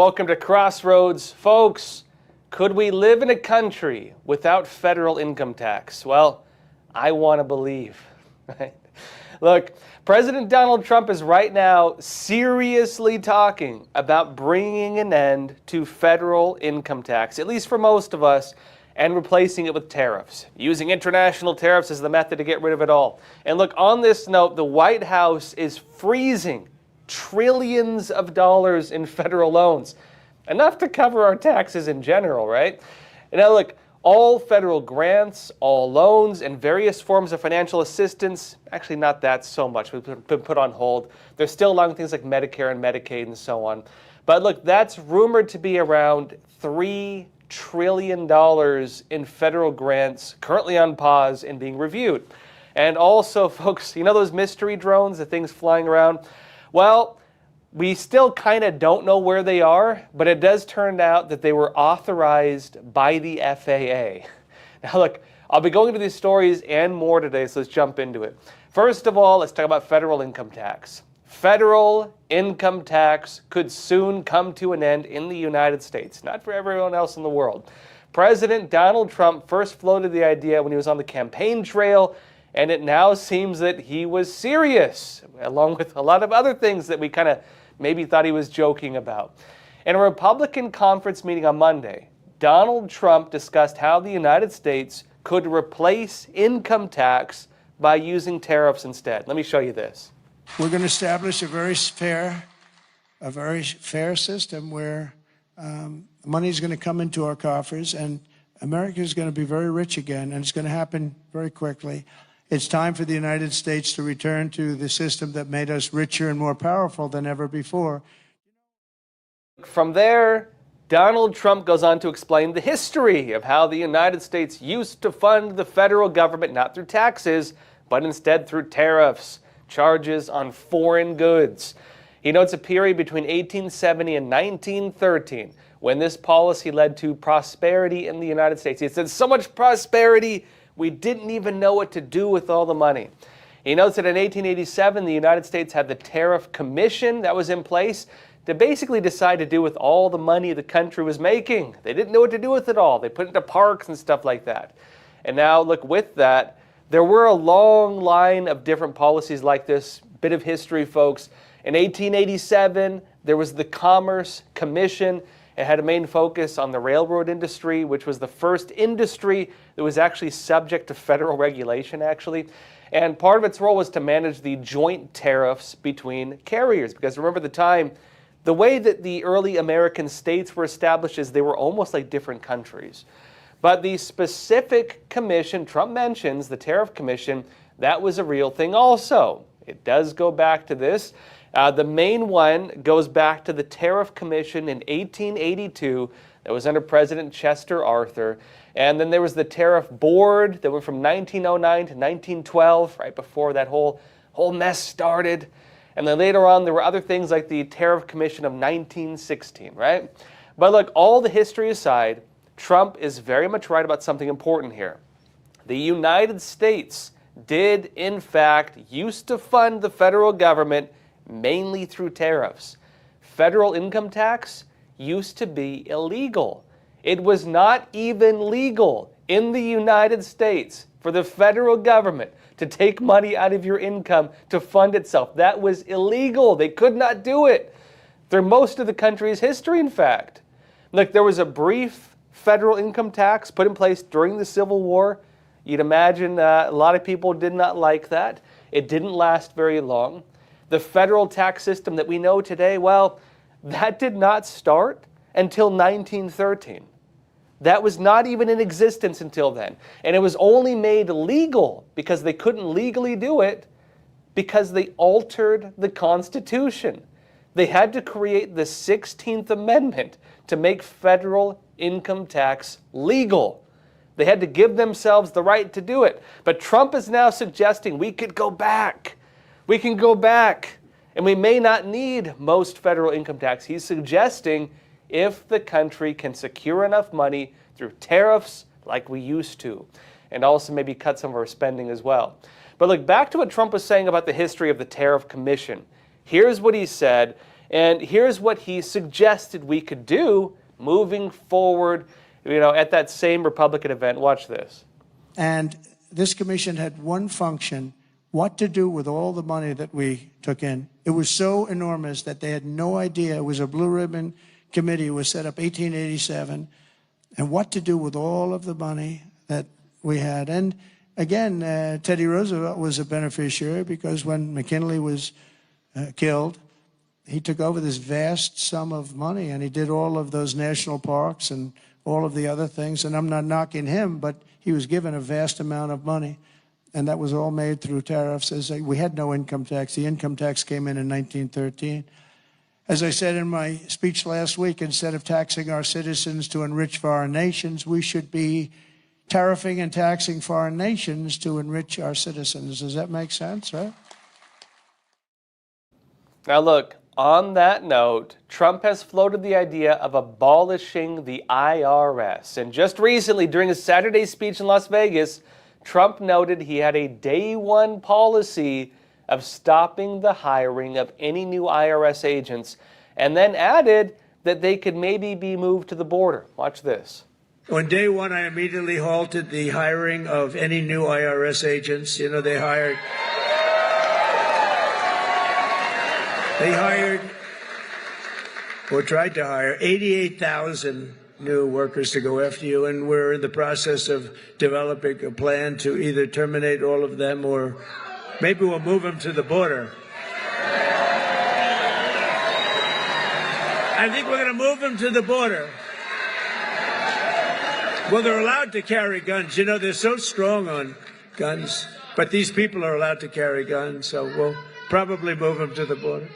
Welcome to Crossroads. Folks, could we live in a country without federal income tax? Well, I want to believe. Right? Look, President Donald Trump is right now seriously talking about bringing an end to federal income tax, at least for most of us, and replacing it with tariffs, using international tariffs as the method to get rid of it all. And look, on this note, the White House is freezing trillions of dollars in federal loans, enough to cover our taxes in general, right? And now look, all federal grants, all loans, and various forms of financial assistance, actually not that so much, we've been put on hold. They're still allowing things like Medicare and Medicaid and so on. But look, that's rumored to be around $3 trillion in federal grants currently on pause and being reviewed. And also, folks, you know those mystery drones, the things flying around? Well, we still kind of don't know where they are, but it does turn out that they were authorized by the FAA. Now look, I'll be going into these stories and more today, so let's jump into it. First of all, let's talk about federal income tax. Federal income tax could soon come to an end in the United States, not for everyone else in the world. President Donald Trump first floated the idea when he was on the campaign trail, and it now seems that he was serious, along with a lot of other things that we kind of maybe thought he was joking about. In a Republican conference meeting on Monday, Donald Trump discussed how the United States could replace income tax by using tariffs instead. Let me show you this. We're going to establish a very fair system where money is going to come into our coffers, and America is going to be very rich again, and it's going to happen very quickly. It's time for the United States to return to the system that made us richer and more powerful than ever before. From there, Donald Trump goes on to explain the history of how the United States used to fund the federal government not through taxes, but instead through tariffs, charges on foreign goods. He notes a period between 1870 and 1913 when this policy led to prosperity in the United States. He said, so much prosperity, we didn't even know what to do with all the money. He notes that in 1887, the United States had the Tariff Commission that was in place to basically decide to do with all the money the country was making. They didn't know what to do with it all. They put it into parks and stuff like that. And now, look, with that, there were a long line of different policies like this. Bit of history, folks. In 1887, there was the Commerce Commission. It had a main focus on the railroad industry, which was the first industry that was actually subject to federal regulation, actually. And part of its role was to manage the joint tariffs between carriers. Because remember the time, the way that the early American states were established is they were almost like different countries. But the specific commission, Trump mentions, the Tariff Commission, that was a real thing also. It does go back to this. The main one goes back to the Tariff Commission in 1882 that was under President Chester Arthur. And then there was the Tariff Board that went from 1909 to 1912, right before that whole mess started. And then later on, there were other things like the Tariff Commission of 1916, right? But look, all the history aside, Trump is very much right about something important here. The United States did, in fact, used to fund the federal government mainly through tariffs. Federal income tax used to be illegal. It was not even legal in the United States for the federal government to take money out of your income to fund itself. That was illegal. They could not do it through most of the country's history, in fact. Look, there was a brief federal income tax put in place during the Civil War. You'd imagine a lot of people did not like that. It didn't last very long. The federal tax system that we know today, well, that did not start until 1913. That was not even in existence until then. And it was only made legal because they couldn't legally do it because they altered the Constitution. They had to create the 16th Amendment to make federal income tax legal. They had to give themselves the right to do it. But Trump is now suggesting we could go back. We can go back. And we may not need most federal income tax. He's suggesting if the country can secure enough money through tariffs like we used to, and also maybe cut some of our spending as well. But look, back to what Trump was saying about the history of the Tariff Commission. Here's what he said, And here's what he suggested we could do moving forward, at that same Republican event. Watch this. And this commission had one function: what to do with all the money that we took in. It was so enormous that they had no idea. It was a blue ribbon committee. It was set up 1887. And what to do with all of the money that we had. And again, Teddy Roosevelt was a beneficiary, because when McKinley was killed, he took over this vast sum of money, and he did all of those national parks and all of the other things. And I'm not knocking him, but he was given a vast amount of money. And that was all made through tariffs. We had no income tax. The income tax came in 1913. As I said in my speech last week, instead of taxing our citizens to enrich foreign nations, we should be tariffing and taxing foreign nations to enrich our citizens. Does that make sense, right? Now look, on that note, Trump has floated the idea of abolishing the IRS. And just recently, during his Saturday speech in Las Vegas, Trump noted he had a day one policy of stopping the hiring of any new IRS agents, and then added that they could maybe be moved to the border. Watch this. On day one, I immediately halted the hiring of any new IRS agents. They hired or tried to hire 88,000 new workers to go after you, and we're in the process of developing a plan to either terminate all of them or maybe we'll move them to the border. I think we're going to move them to the border. Well, they're allowed to carry guns. They're so strong on guns. But these people are allowed to carry guns, so we'll probably move them to the border.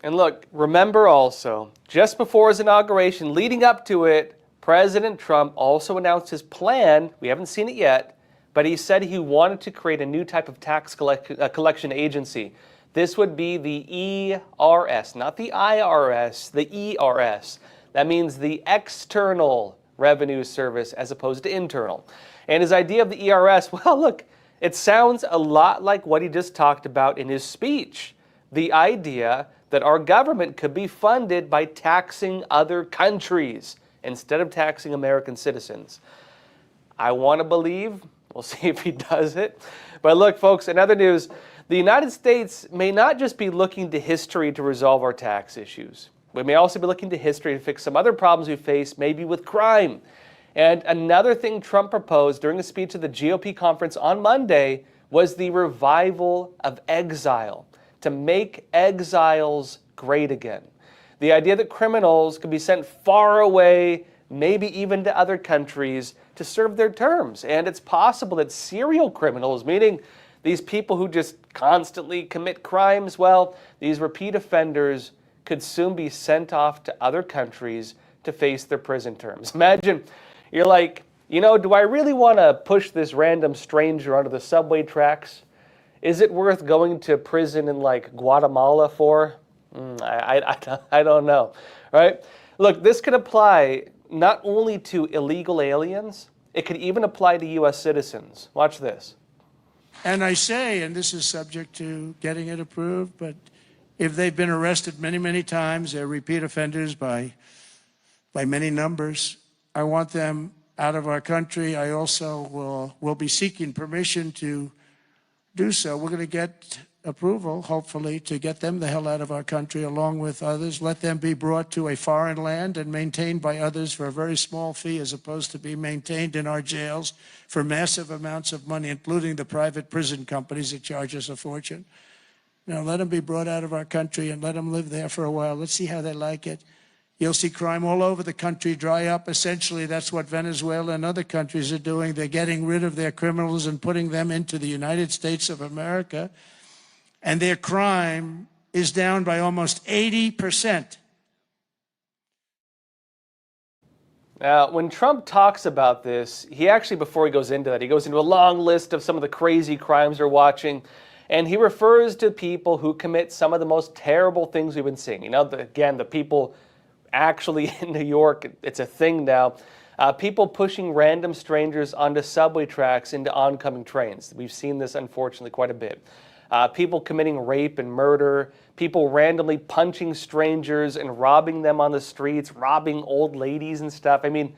And look, remember also, just before his inauguration, leading up to it, President Trump also announced his plan. We haven't seen it yet, but he said he wanted to create a new type of tax collection agency. This would be the ERS, not the IRS, the ERS. That means the External Revenue Service as opposed to internal. And his idea of the ERS, well, look, it sounds a lot like what he just talked about in his speech. The idea that our government could be funded by taxing other countries instead of taxing American citizens. I want to believe. We'll see if he does it. But look, folks, in other news, the United States may not just be looking to history to resolve our tax issues. We may also be looking to history to fix some other problems we face, maybe with crime. And another thing Trump proposed during a speech at the GOP conference on Monday was the revival of exile, to make exiles great again. The idea that criminals could be sent far away, maybe even to other countries, to serve their terms. And it's possible that serial criminals, meaning these people who just constantly commit crimes, well, these repeat offenders could soon be sent off to other countries to face their prison terms. Imagine, you're like, do I really want to push this random stranger onto the subway tracks? Is it worth going to prison in like Guatemala for? I don't know, right? Look, this could apply not only to illegal aliens, it could even apply to U.S. citizens. Watch this. And I say, and this is subject to getting it approved, but if they've been arrested many, many times, they're repeat offenders by many numbers, I want them out of our country. I also will be seeking permission to do so. We're going to get approval, hopefully, to get them the hell out of our country along with others. Let them be brought to a foreign land and maintained by others for a very small fee, as opposed to be maintained in our jails for massive amounts of money, including the private prison companies that charge us a fortune. Let them be brought out of our country and let them live there for a while. Let's see how they like it. You'll see crime all over the country dry up. Essentially, that's what Venezuela and other countries are doing. They're getting rid of their criminals and putting them into the United States of America. And their crime is down by almost 80%. Now, when Trump talks about this, he actually, before he goes into that, he goes into a long list of some of the crazy crimes we're watching. And he refers to people who commit some of the most terrible things we've been seeing. Again, the people actually in New York, it's a thing now. People pushing random strangers onto subway tracks into oncoming trains. We've seen this, unfortunately, quite a bit. people committing rape and murder, people randomly punching strangers and robbing them on the streets, robbing old ladies and stuff. I mean,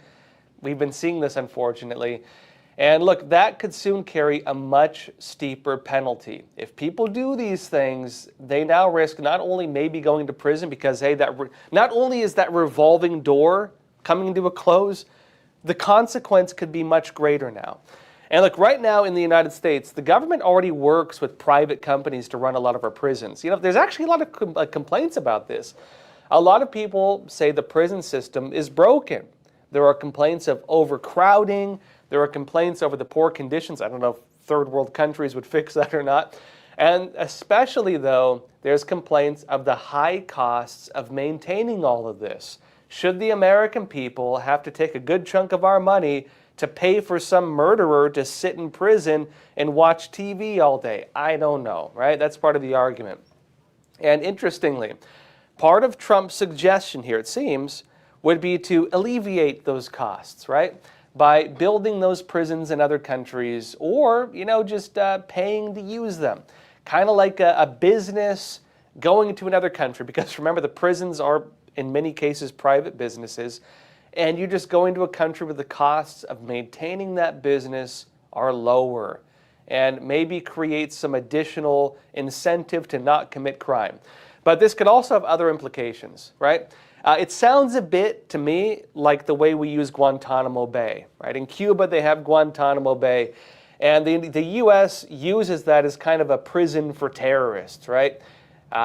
we've been seeing this, unfortunately. And look, that could soon carry a much steeper penalty. If people do these things, they now risk not only maybe going to prison because, hey, not only is that revolving door coming to a close, the consequence could be much greater now. And look, right now in the United States, the government already works with private companies to run a lot of our prisons. You know, there's actually a lot of complaints about this. A lot of people say the prison system is broken. There are complaints of overcrowding. There are complaints over the poor conditions. I don't know if third world countries would fix that or not. And especially, though, there's complaints of the high costs of maintaining all of this. Should the American people have to take a good chunk of our money to pay for some murderer to sit in prison and watch TV all day? I don't know, right? That's part of the argument. And interestingly, part of Trump's suggestion here, it seems, would be to alleviate those costs, right? By building those prisons in other countries or, just paying to use them. Kind of like a business going into another country, because remember, the prisons are, in many cases, private businesses, and you just go into a country where the costs of maintaining that business are lower and maybe create some additional incentive to not commit crime. But this could also have other implications, right? It sounds a bit to me like the way we use Guantanamo Bay, right? In Cuba, they have Guantanamo Bay, and the U.S. uses that as kind of a prison for terrorists, right?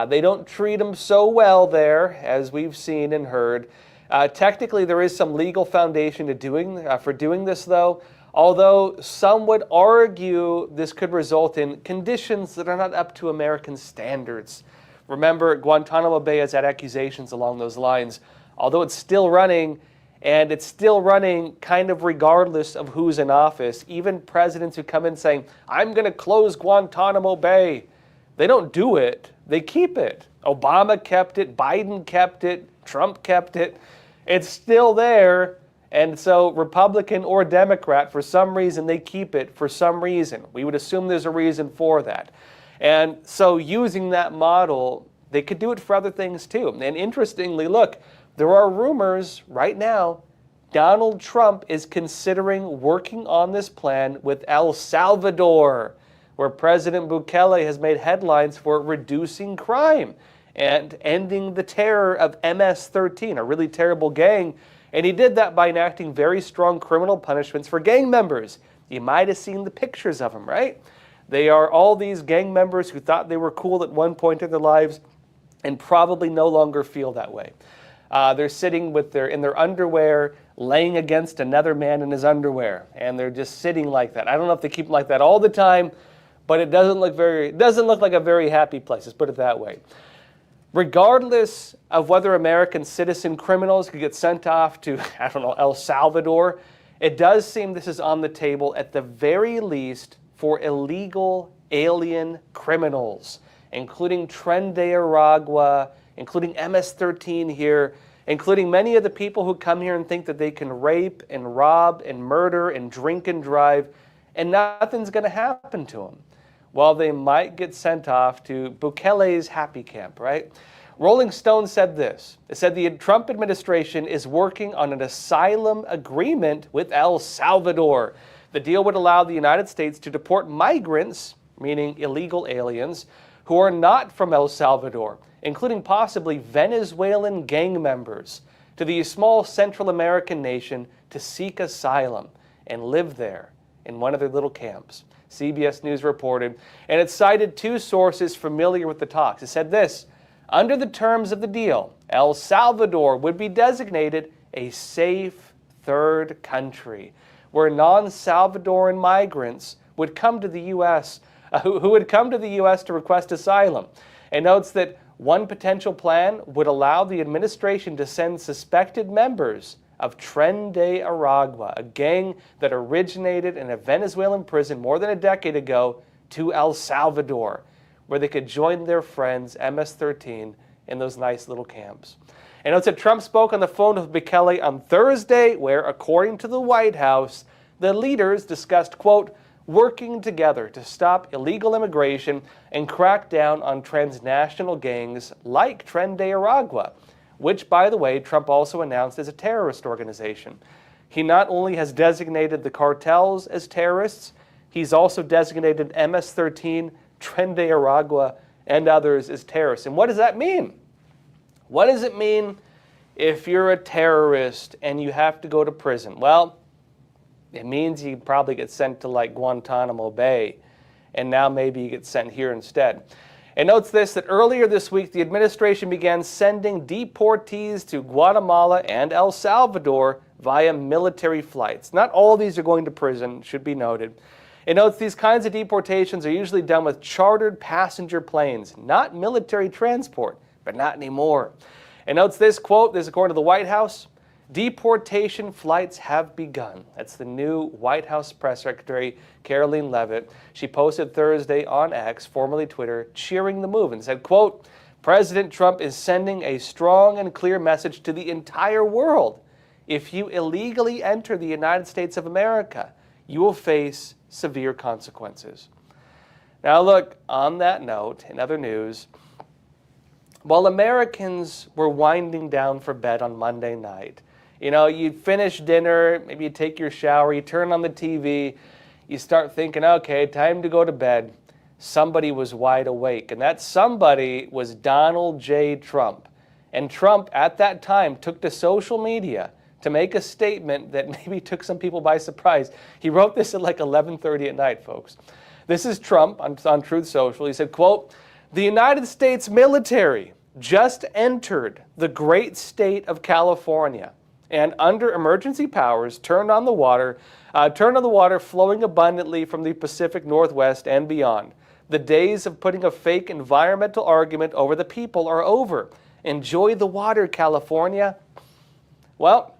They don't treat them so well there, as we've seen and heard. Technically, there is some legal foundation for doing this, though, although some would argue this could result in conditions that are not up to American standards. Remember, Guantanamo Bay has had accusations along those lines, although it's still running, and it's still running kind of regardless of who's in office. Even presidents who come in saying, I'm going to close Guantanamo Bay, they don't do it, they keep it. Obama kept it, Biden kept it, Trump kept it. It's still there, and so Republican or Democrat, for some reason, they keep it for some reason. We would assume there's a reason for that. And so using that model, they could do it for other things too. And interestingly, look, there are rumors right now Donald Trump is considering working on this plan with El Salvador, where President Bukele has made headlines for reducing crime and ending the terror of MS-13, a really terrible gang. And he did that by enacting very strong criminal punishments for gang members. You might have seen the pictures of them, right? They are all these gang members who thought they were cool at one point in their lives and probably no longer feel that way. They're sitting in their underwear, laying against another man in his underwear, and they're just sitting like that. I don't know if they keep them like that all the time, but it doesn't look like a very happy place. Let's put it that way. Regardless of whether American citizen criminals could get sent off to, El Salvador, it does seem this is on the table at the very least for illegal alien criminals, including Tren de Aragua, including MS-13 here, including many of the people who come here and think that they can rape and rob and murder and drink and drive, and nothing's going to happen to them. Well, they might get sent off to Bukele's happy camp, right? Rolling Stone said this. It said the Trump administration is working on an asylum agreement with El Salvador. The deal would allow the United States to deport migrants, meaning illegal aliens, who are not from El Salvador, including possibly Venezuelan gang members, to the small Central American nation to seek asylum and live there in one of their little camps. CBS News reported, and it cited two sources familiar with the talks. It said this: under the terms of the deal, El Salvador would be designated a safe third country, where non-Salvadoran migrants would come to the U.S., who would come to the U.S. to request asylum. And notes that one potential plan would allow the administration to send suspected members of Tren de Aragua, a gang that originated in a Venezuelan prison more than a decade ago, to El Salvador, where they could join their friends, MS-13, in those nice little camps. And notes that Trump spoke on the phone with Bukele on Thursday, where, according to the White House, the leaders discussed, quote, working together to stop illegal immigration and crack down on transnational gangs like Tren de Aragua, which, by the way, Trump also announced as a terrorist organization. He not only has designated the cartels as terrorists, he's also designated MS-13, Tren de Aragua, and others as terrorists. And what does that mean? What does it mean if you're a terrorist and you have to go to prison? Well, it means you probably get sent to like Guantanamo Bay, and now maybe you get sent here instead. It notes this, that earlier this week, the administration began sending deportees to Guatemala and El Salvador via military flights. Not all of these are going to prison, should be noted. It notes these kinds of deportations are usually done with chartered passenger planes, not military transport, but not anymore. It notes this, quote, this is according to the White House, deportation flights have begun. That's the new White House press secretary, Karoline Leavitt. She posted Thursday on X, formerly Twitter, cheering the move and said, quote, President Trump is sending a strong and clear message to the entire world. If you illegally enter the United States of America, you will face severe consequences. Now look, on that note, in other news, while Americans were winding down for bed on Monday night, you finish dinner, maybe you take your shower, you turn on the TV, you start thinking, okay, time to go to bed. Somebody was wide awake, and that somebody was Donald J. Trump. And Trump, at that time, took to social media to make a statement that maybe took some people by surprise. He wrote this at like 11:30 at night, folks. This is Trump on Truth Social. He said, quote, the United States military just entered the great state of California and under emergency powers turned on the water flowing abundantly from the Pacific Northwest and beyond. The days of putting a fake environmental argument over the people are over. Enjoy the water, California. Well,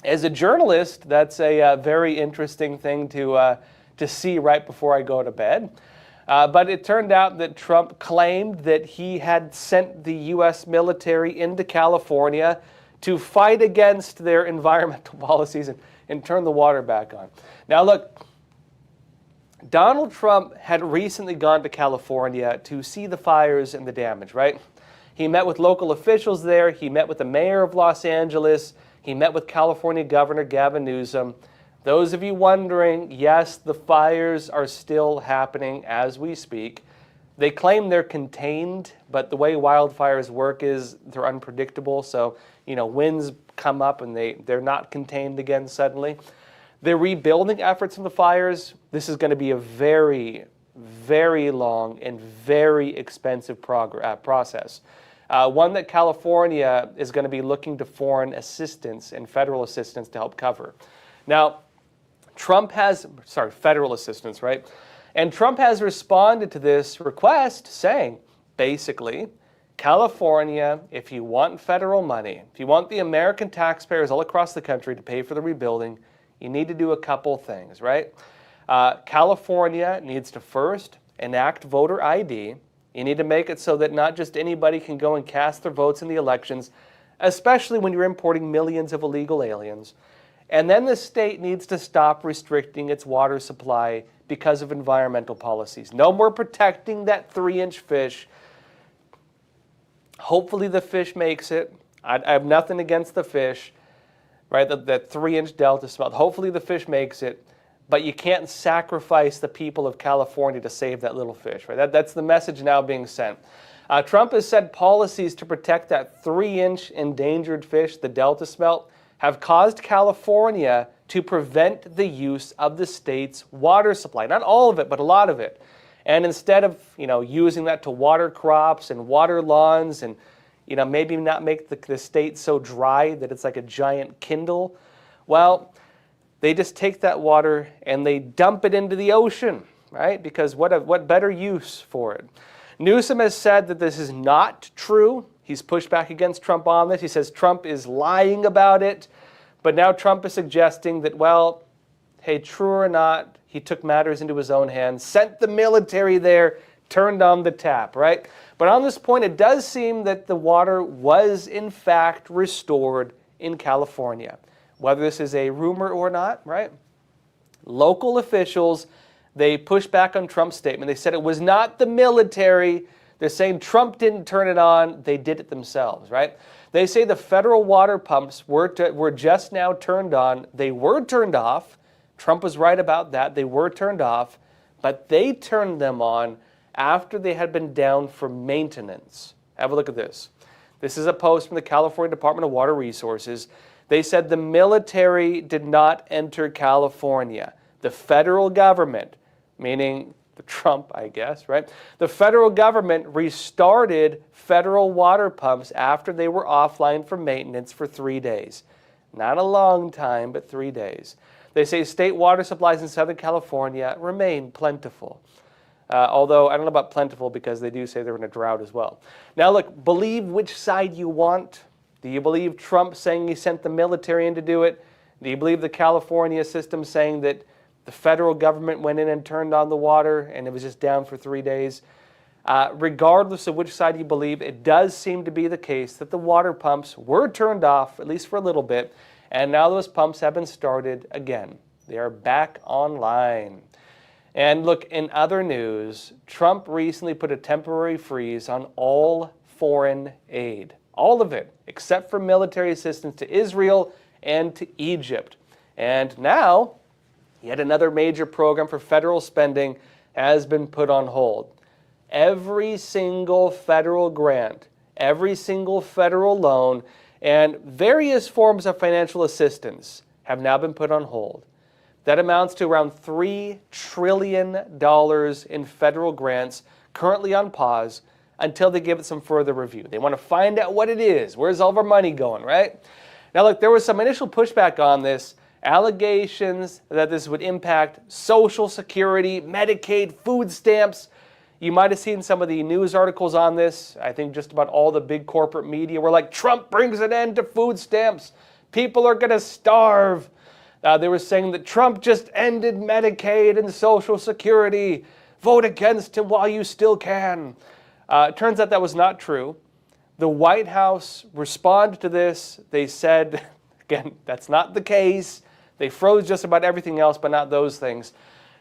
as a journalist, that's a very interesting thing to see right before I go to bed. But it turned out that Trump claimed that he had sent the U.S. military into California to fight against their environmental policies and turn the water back on. Now look, Donald Trump had recently gone to California to see the fires and the damage, right? He met with local officials there. He met with the mayor of Los Angeles. He met with California Governor Gavin Newsom. Those of you wondering, yes, the fires are still happening as we speak. They claim they're contained, but the way wildfires work is they're unpredictable. So, winds come up and they're not contained again suddenly. The rebuilding efforts from the fires, this is going to be a very, very long and very expensive process. One that California is going to be looking to foreign assistance and federal assistance to help cover. Now, federal assistance, right? And Trump has responded to this request saying, basically, California, if you want federal money, if you want the American taxpayers all across the country to pay for the rebuilding, you need to do a couple things, right? California needs to first enact voter ID. You need to make it so that not just anybody can go and cast their votes in the elections, especially when you're importing millions of illegal aliens. And then the state needs to stop restricting its water supply because of environmental policies. No more protecting that 3-inch fish. Hopefully the fish makes it. I have nothing against the fish, right? That 3-inch delta smelt. Hopefully the fish makes it. But you can't sacrifice the people of California to save that little fish, right? That's the message now being sent. Trump has said policies to protect that 3-inch endangered fish, the delta smelt, have caused California to prevent the use of the state's water supply. Not all of it, but a lot of it. And instead of, using that to water crops and water lawns and, maybe not make the state so dry that it's like a giant Kindle, well, they just take that water and they dump it into the ocean, right? Because what better use for it? Newsom has said that this is not true. He's pushed back against Trump on this. He says Trump is lying about it. But now Trump is suggesting that, well, hey, true or not, he took matters into his own hands, sent the military there, turned on the tap, right? But on this point, it does seem that the water was, in fact, restored in California. Whether this is a rumor or not, right? Local officials They pushed back on Trump's statement. They said it was not the military. They're saying Trump didn't turn it on. They did it themselves, right? They say the federal water pumps were just now turned on. They were turned off. Trump was right about that. They were turned off, but they turned them on after they had been down for maintenance. Have a look at this. This is a post from the California Department of Water Resources. They said the military did not enter California. The federal government, meaning Trump, I guess, right? The federal government restarted federal water pumps after they were offline for maintenance for 3 days. Not a long time, but 3 days. They say state water supplies in Southern California remain plentiful. Although, I don't know about plentiful because they do say they're in a drought as well. Now look, believe which side you want. Do you believe Trump saying he sent the military in to do it? Do you believe the California system saying that the federal government went in and turned on the water and it was just down for 3 days? Regardless of which side you believe, it does seem to be the case that the water pumps were turned off, at least for a little bit, and now those pumps have been started again. They are back online. And look, in other news, Trump recently put a temporary freeze on all foreign aid. All of it, except for military assistance to Israel and to Egypt. And now, yet another major program for federal spending has been put on hold. Every single federal grant, every single federal loan, and various forms of financial assistance have now been put on hold. That amounts to around $3 trillion in federal grants currently on pause until they give it some further review. They want to find out what it is. Where's all of our money going, right? Now look, there was some initial pushback on this. Allegations that this would impact Social Security, Medicaid, food stamps. You might have seen some of the news articles on this. I think just about all the big corporate media were like, Trump brings an end to food stamps. People are going to starve. They were saying that Trump just ended Medicaid and Social Security. Vote against him while you still can. It turns out that was not true. The White House responded to this. They said, again, that's not the case. They froze just about everything else, but not those things.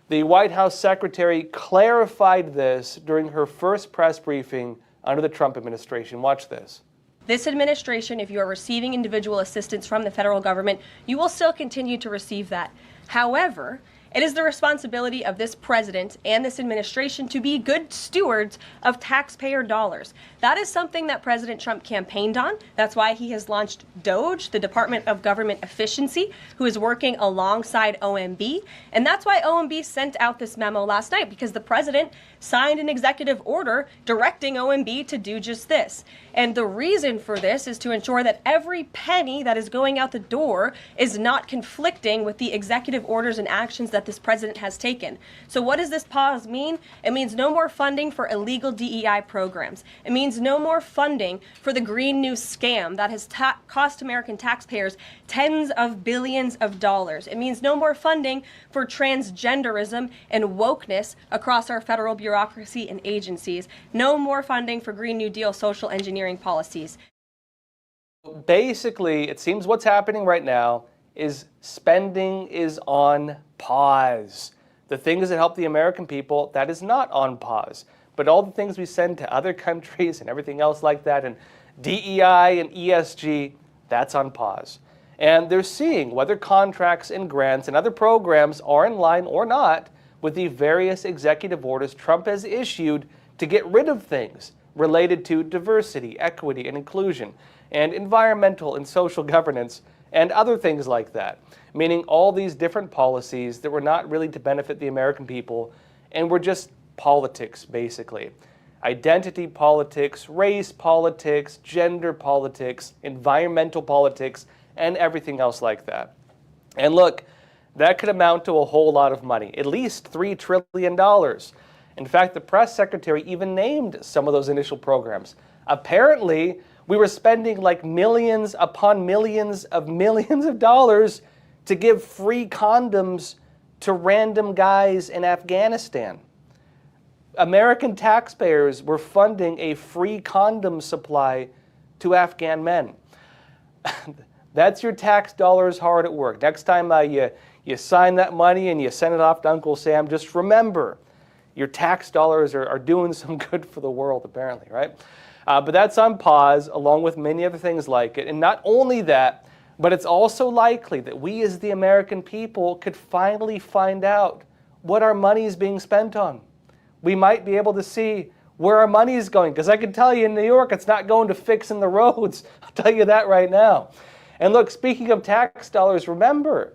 The White House secretary clarified this during her first press briefing under the Trump administration. Watch this. This administration, if you are receiving individual assistance from the federal government, you will still continue to receive that. However, it is the responsibility of this president and this administration to be good stewards of taxpayer dollars. That is something that President Trump campaigned on. That's why he has launched DOGE, the Department of Government Efficiency, who is working alongside OMB. And that's why OMB sent out this memo last night, because the president signed an executive order directing OMB to do just this. And the reason for this is to ensure that every penny that is going out the door is not conflicting with the executive orders and actions that this president has taken. So what does this pause mean? It means no more funding for illegal DEI programs. It means no more funding for the Green New scam that has cost American taxpayers tens of billions of dollars. It means no more funding for transgenderism and wokeness across our federal bureaucracy and agencies. No more funding for Green New Deal social engineering policies. Basically, it seems what's happening right now is spending is on pause. The things that help the American people, that is not on pause. But all the things we send to other countries and everything else like that, and DEI and ESG, that's on pause. And they're seeing whether contracts and grants and other programs are in line or not with the various executive orders Trump has issued to get rid of things related to diversity, equity, and inclusion, and environmental and social governance, and other things like that. Meaning all these different policies that were not really to benefit the American people and were just politics, basically. Identity politics, race politics, gender politics, environmental politics, and everything else like that. And look, that could amount to a whole lot of money, at least $3 trillion. In fact, the press secretary even named some of those initial programs. Apparently, we were spending like millions upon millions of dollars to give free condoms to random guys in Afghanistan. American taxpayers were funding a free condom supply to Afghan men. That's your tax dollars hard at work. Next time you sign that money and you send it off to Uncle Sam, just remember, your tax dollars are doing some good for the world, apparently, right? But that's on pause, along with many other things like it. And not only that, but it's also likely that we as the American people could finally find out what our money is being spent on. We might be able to see where our money is going, because I can tell you in New York, it's not going to fixing the roads. I'll tell you that right now. And look, speaking of tax dollars, remember,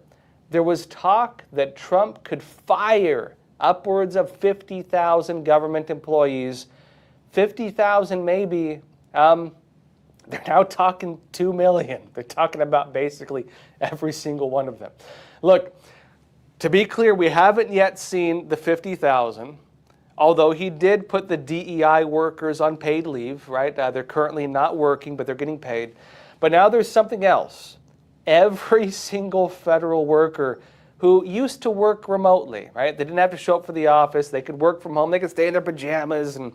there was talk that Trump could fire upwards of 50,000 government employees. 50,000 maybe. They're now talking 2 million. They're talking about basically every single one of them. Look, to be clear, we haven't yet seen the 50,000, although he did put the DEI workers on paid leave, right? They're currently not working, but they're getting paid. But now there's something else. Every single federal worker who used to work remotely, right? They didn't have to show up for the office. They could work from home. They could stay in their pajamas and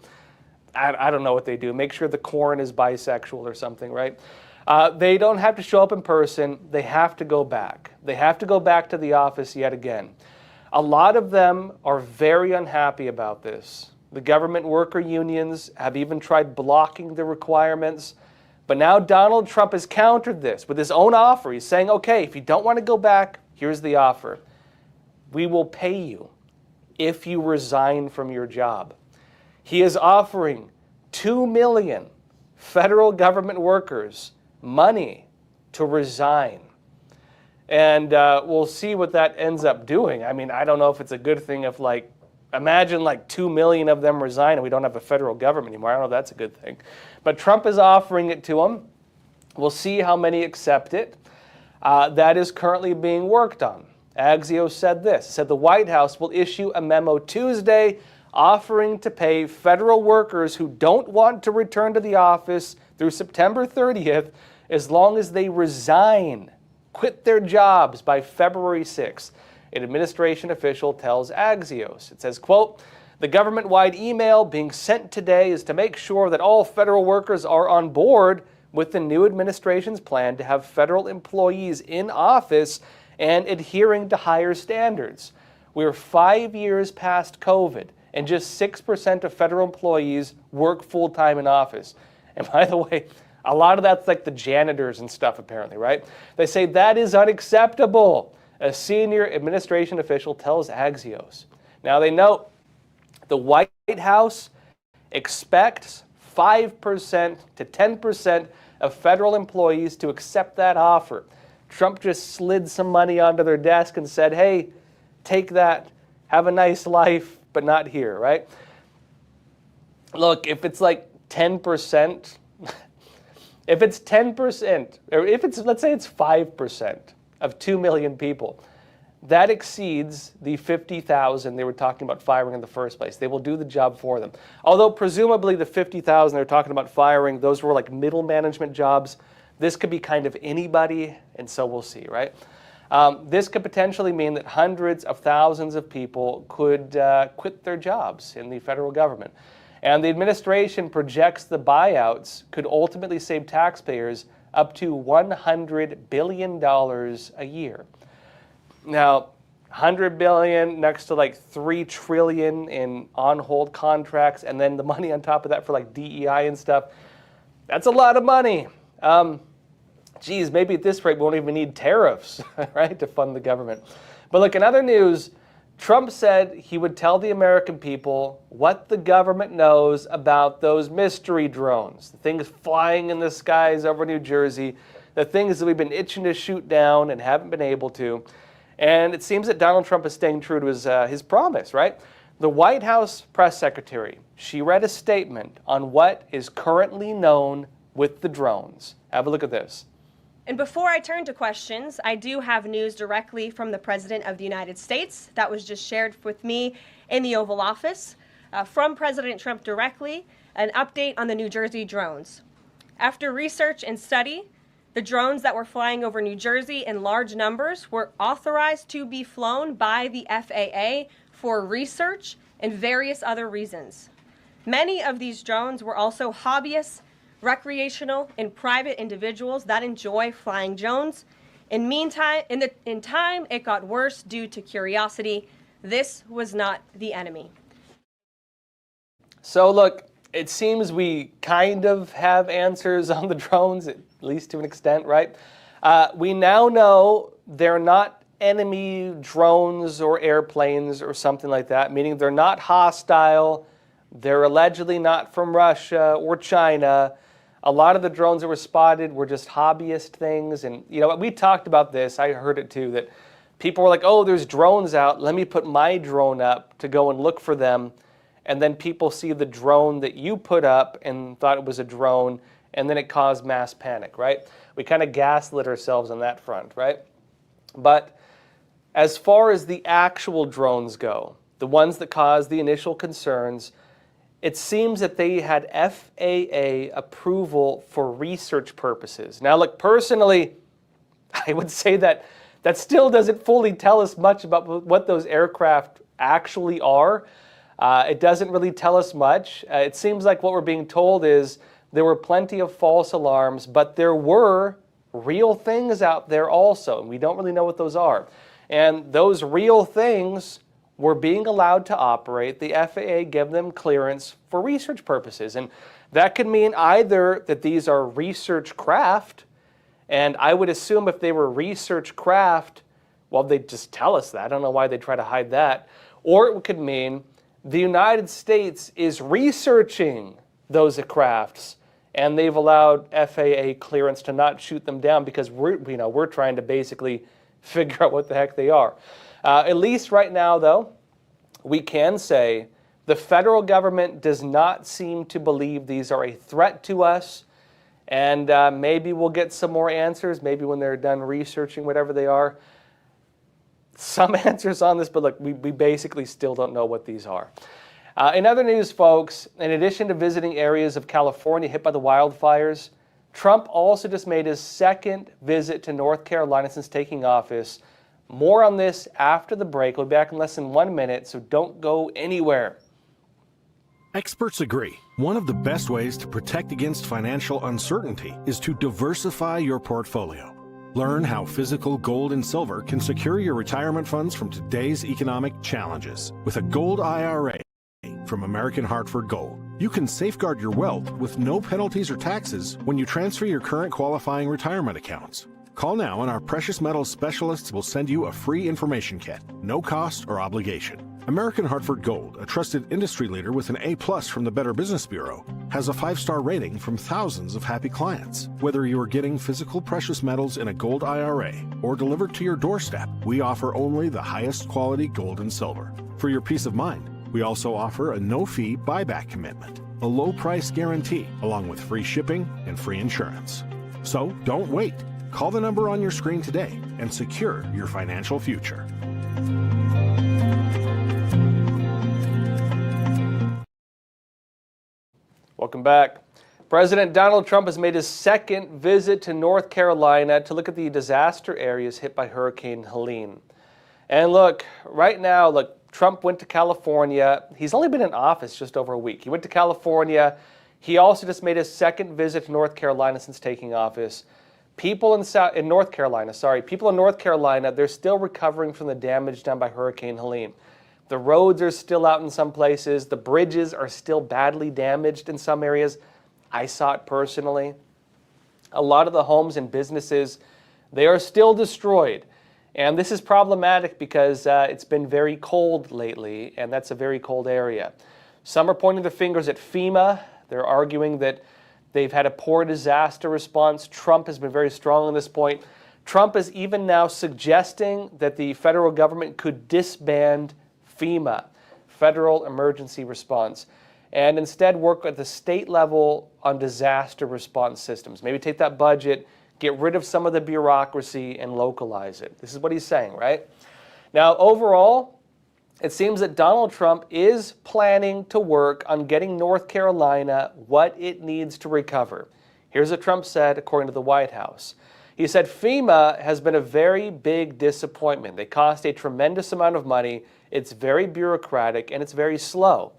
I don't know what they do. Make sure the corn is bisexual or something, right? They don't have to show up in person. They have to go back. They have to go back to the office yet again. A lot of them are very unhappy about this. The government worker unions have even tried blocking the requirements. But now Donald Trump has countered this with his own offer. He's saying, okay, if you don't want to go back, here's the offer. We will pay you if you resign from your job. He is offering 2 million federal government workers money to resign. And we'll see what that ends up doing. I mean, I don't know if it's a good thing if, like, imagine like 2 million of them resign and we don't have a federal government anymore. I don't know if that's a good thing. But Trump is offering it to them. We'll see how many accept it. That is currently being worked on. Axios said this. It said the White House will issue a memo Tuesday offering to pay federal workers who don't want to return to the office through September 30th as long as they resign, quit their jobs by February 6th. An administration official tells Axios. It says, quote, the government-wide email being sent today is to make sure that all federal workers are on board with the new administration's plan to have federal employees in office and adhering to higher standards. We're 5 years past COVID, and just 6% of federal employees work full-time in office. And by the way, a lot of that's like the janitors and stuff, apparently, right? They say that is unacceptable, a senior administration official tells Axios. Now, they note the White House expects 5% to 10% of federal employees to accept that offer. Trump just slid some money onto their desk and said, hey, take that, have a nice life, but not here, right? Look, if it's like 10%, if it's 10%, or if it's, let's say it's 5% of 2 million people, that exceeds the 50,000 they were talking about firing in the first place. They will do the job for them. Although presumably the 50,000 they're talking about firing, those were like middle management jobs. This could be kind of anybody, and so we'll see, right? This could potentially mean that hundreds of thousands of people could quit their jobs in the federal government. And the administration projects the buyouts could ultimately save taxpayers up to $100 billion a year. Now, $100 billion next to like $3 trillion in on-hold contracts, and then the money on top of that for like DEI and stuff. That's a lot of money. Geez, maybe at this rate we won't even need tariffs, right, to fund the government. But look, in other news, Trump said he would tell the American people what the government knows about those mystery drones, the things flying in the skies over New Jersey, the things that we've been itching to shoot down and haven't been able to. And it seems that Donald Trump is staying true to his promise, right? The White House press secretary, she read a statement on what is currently known with the drones. Have a look at this. And before I turn to questions, I do have news directly from the President of the United States that was just shared with me in the Oval Office. From President Trump directly, an update on the New Jersey drones. After research and study, the drones that were flying over New Jersey in large numbers were authorized to be flown by the FAA for research and various other reasons. Many of these drones were also hobbyists, recreational, and private individuals that enjoy flying drones, In time, it got worse due to curiosity. This was not the enemy. So look, it seems we kind of have answers on the drones, at least to an extent, right? We now know they're not enemy drones or airplanes or something like that, meaning they're not hostile. They're allegedly not from Russia or China. A lot of the drones that were spotted were just hobbyist things. And, you know, we talked about this. I heard it too, that people were like, oh, there's drones out. Let me put my drone up to go and look for them. And then people see the drone that you put up and thought it was a drone, and then it caused mass panic, right? We kind of gaslit ourselves on that front, right? But as far as the actual drones go, the ones that caused the initial concerns, it seems that they had FAA approval for research purposes. Now, look, personally, I would say that that still doesn't fully tell us much about what those aircraft actually are. It doesn't really tell us much. It seems like what we're being told is there were plenty of false alarms, but there were real things out there also, and we don't really know what those are. And those real things were being allowed to operate. The FAA gave them clearance for research purposes. And that could mean either that these are research craft, and I would assume if they were research craft, well, they'd just tell us that. I don't know why they try to hide that. Or it could mean the United States is researching those crafts, and they've allowed FAA clearance to not shoot them down because we're trying to basically figure out what the heck they are. At least right now, though, we can say the federal government does not seem to believe these are a threat to us, and maybe we'll get some more answers, maybe when they're done researching whatever they are. Some answers on this, but look, we basically still don't know what these are. In other news, folks, in addition to visiting areas of California hit by the wildfires, Trump also just made his second visit to North Carolina since taking office. More on this after the break. We'll be back in less than 1 minute, so don't go anywhere. Experts agree. One of the best ways to protect against financial uncertainty is to diversify your portfolio. Learn how physical gold and silver can secure your retirement funds from today's economic challenges. With a gold IRA from American Hartford Gold, you can safeguard your wealth with no penalties or taxes when you transfer your current qualifying retirement accounts. Call now and our precious metals specialists will send you a free information kit, no cost or obligation. American Hartford Gold, a trusted industry leader with an A+ from the Better Business Bureau, has a 5-star rating from thousands of happy clients. Whether you are getting physical precious metals in a gold IRA or delivered to your doorstep, we offer only the highest quality gold and silver. For your peace of mind, we also offer a no-fee buyback commitment, a low price guarantee, along with free shipping and free insurance. So don't wait. Call the number on your screen today and secure your financial future. Welcome back. President Donald Trump has made his second visit to North Carolina to look at the disaster areas hit by Hurricane Helene. And look, right now, Trump went to California. He's only been in office just over a week. He went to California. He also just made his second visit to North Carolina since taking office. People in North Carolina, they're still recovering from the damage done by Hurricane Helene. The roads are still out in some places. The bridges are still badly damaged in some areas. I saw it personally. A lot of the homes and businesses, they are still destroyed. And this is problematic because it's been very cold lately, and that's a very cold area. Some are pointing their fingers at FEMA. They're arguing that they've had a poor disaster response. Trump has been very strong on this point. Trump is even now suggesting that the federal government could disband FEMA, Federal Emergency Response, and instead work at the state level on disaster response systems. Maybe take that budget, get rid of some of the bureaucracy, and localize it. This is what he's saying, right? Now, overall, it seems that Donald Trump is planning to work on getting North Carolina what it needs to recover. Here's what Trump said, according to the White House. He said, FEMA has been a very big disappointment. They cost a tremendous amount of money. It's very bureaucratic, and it's very slow.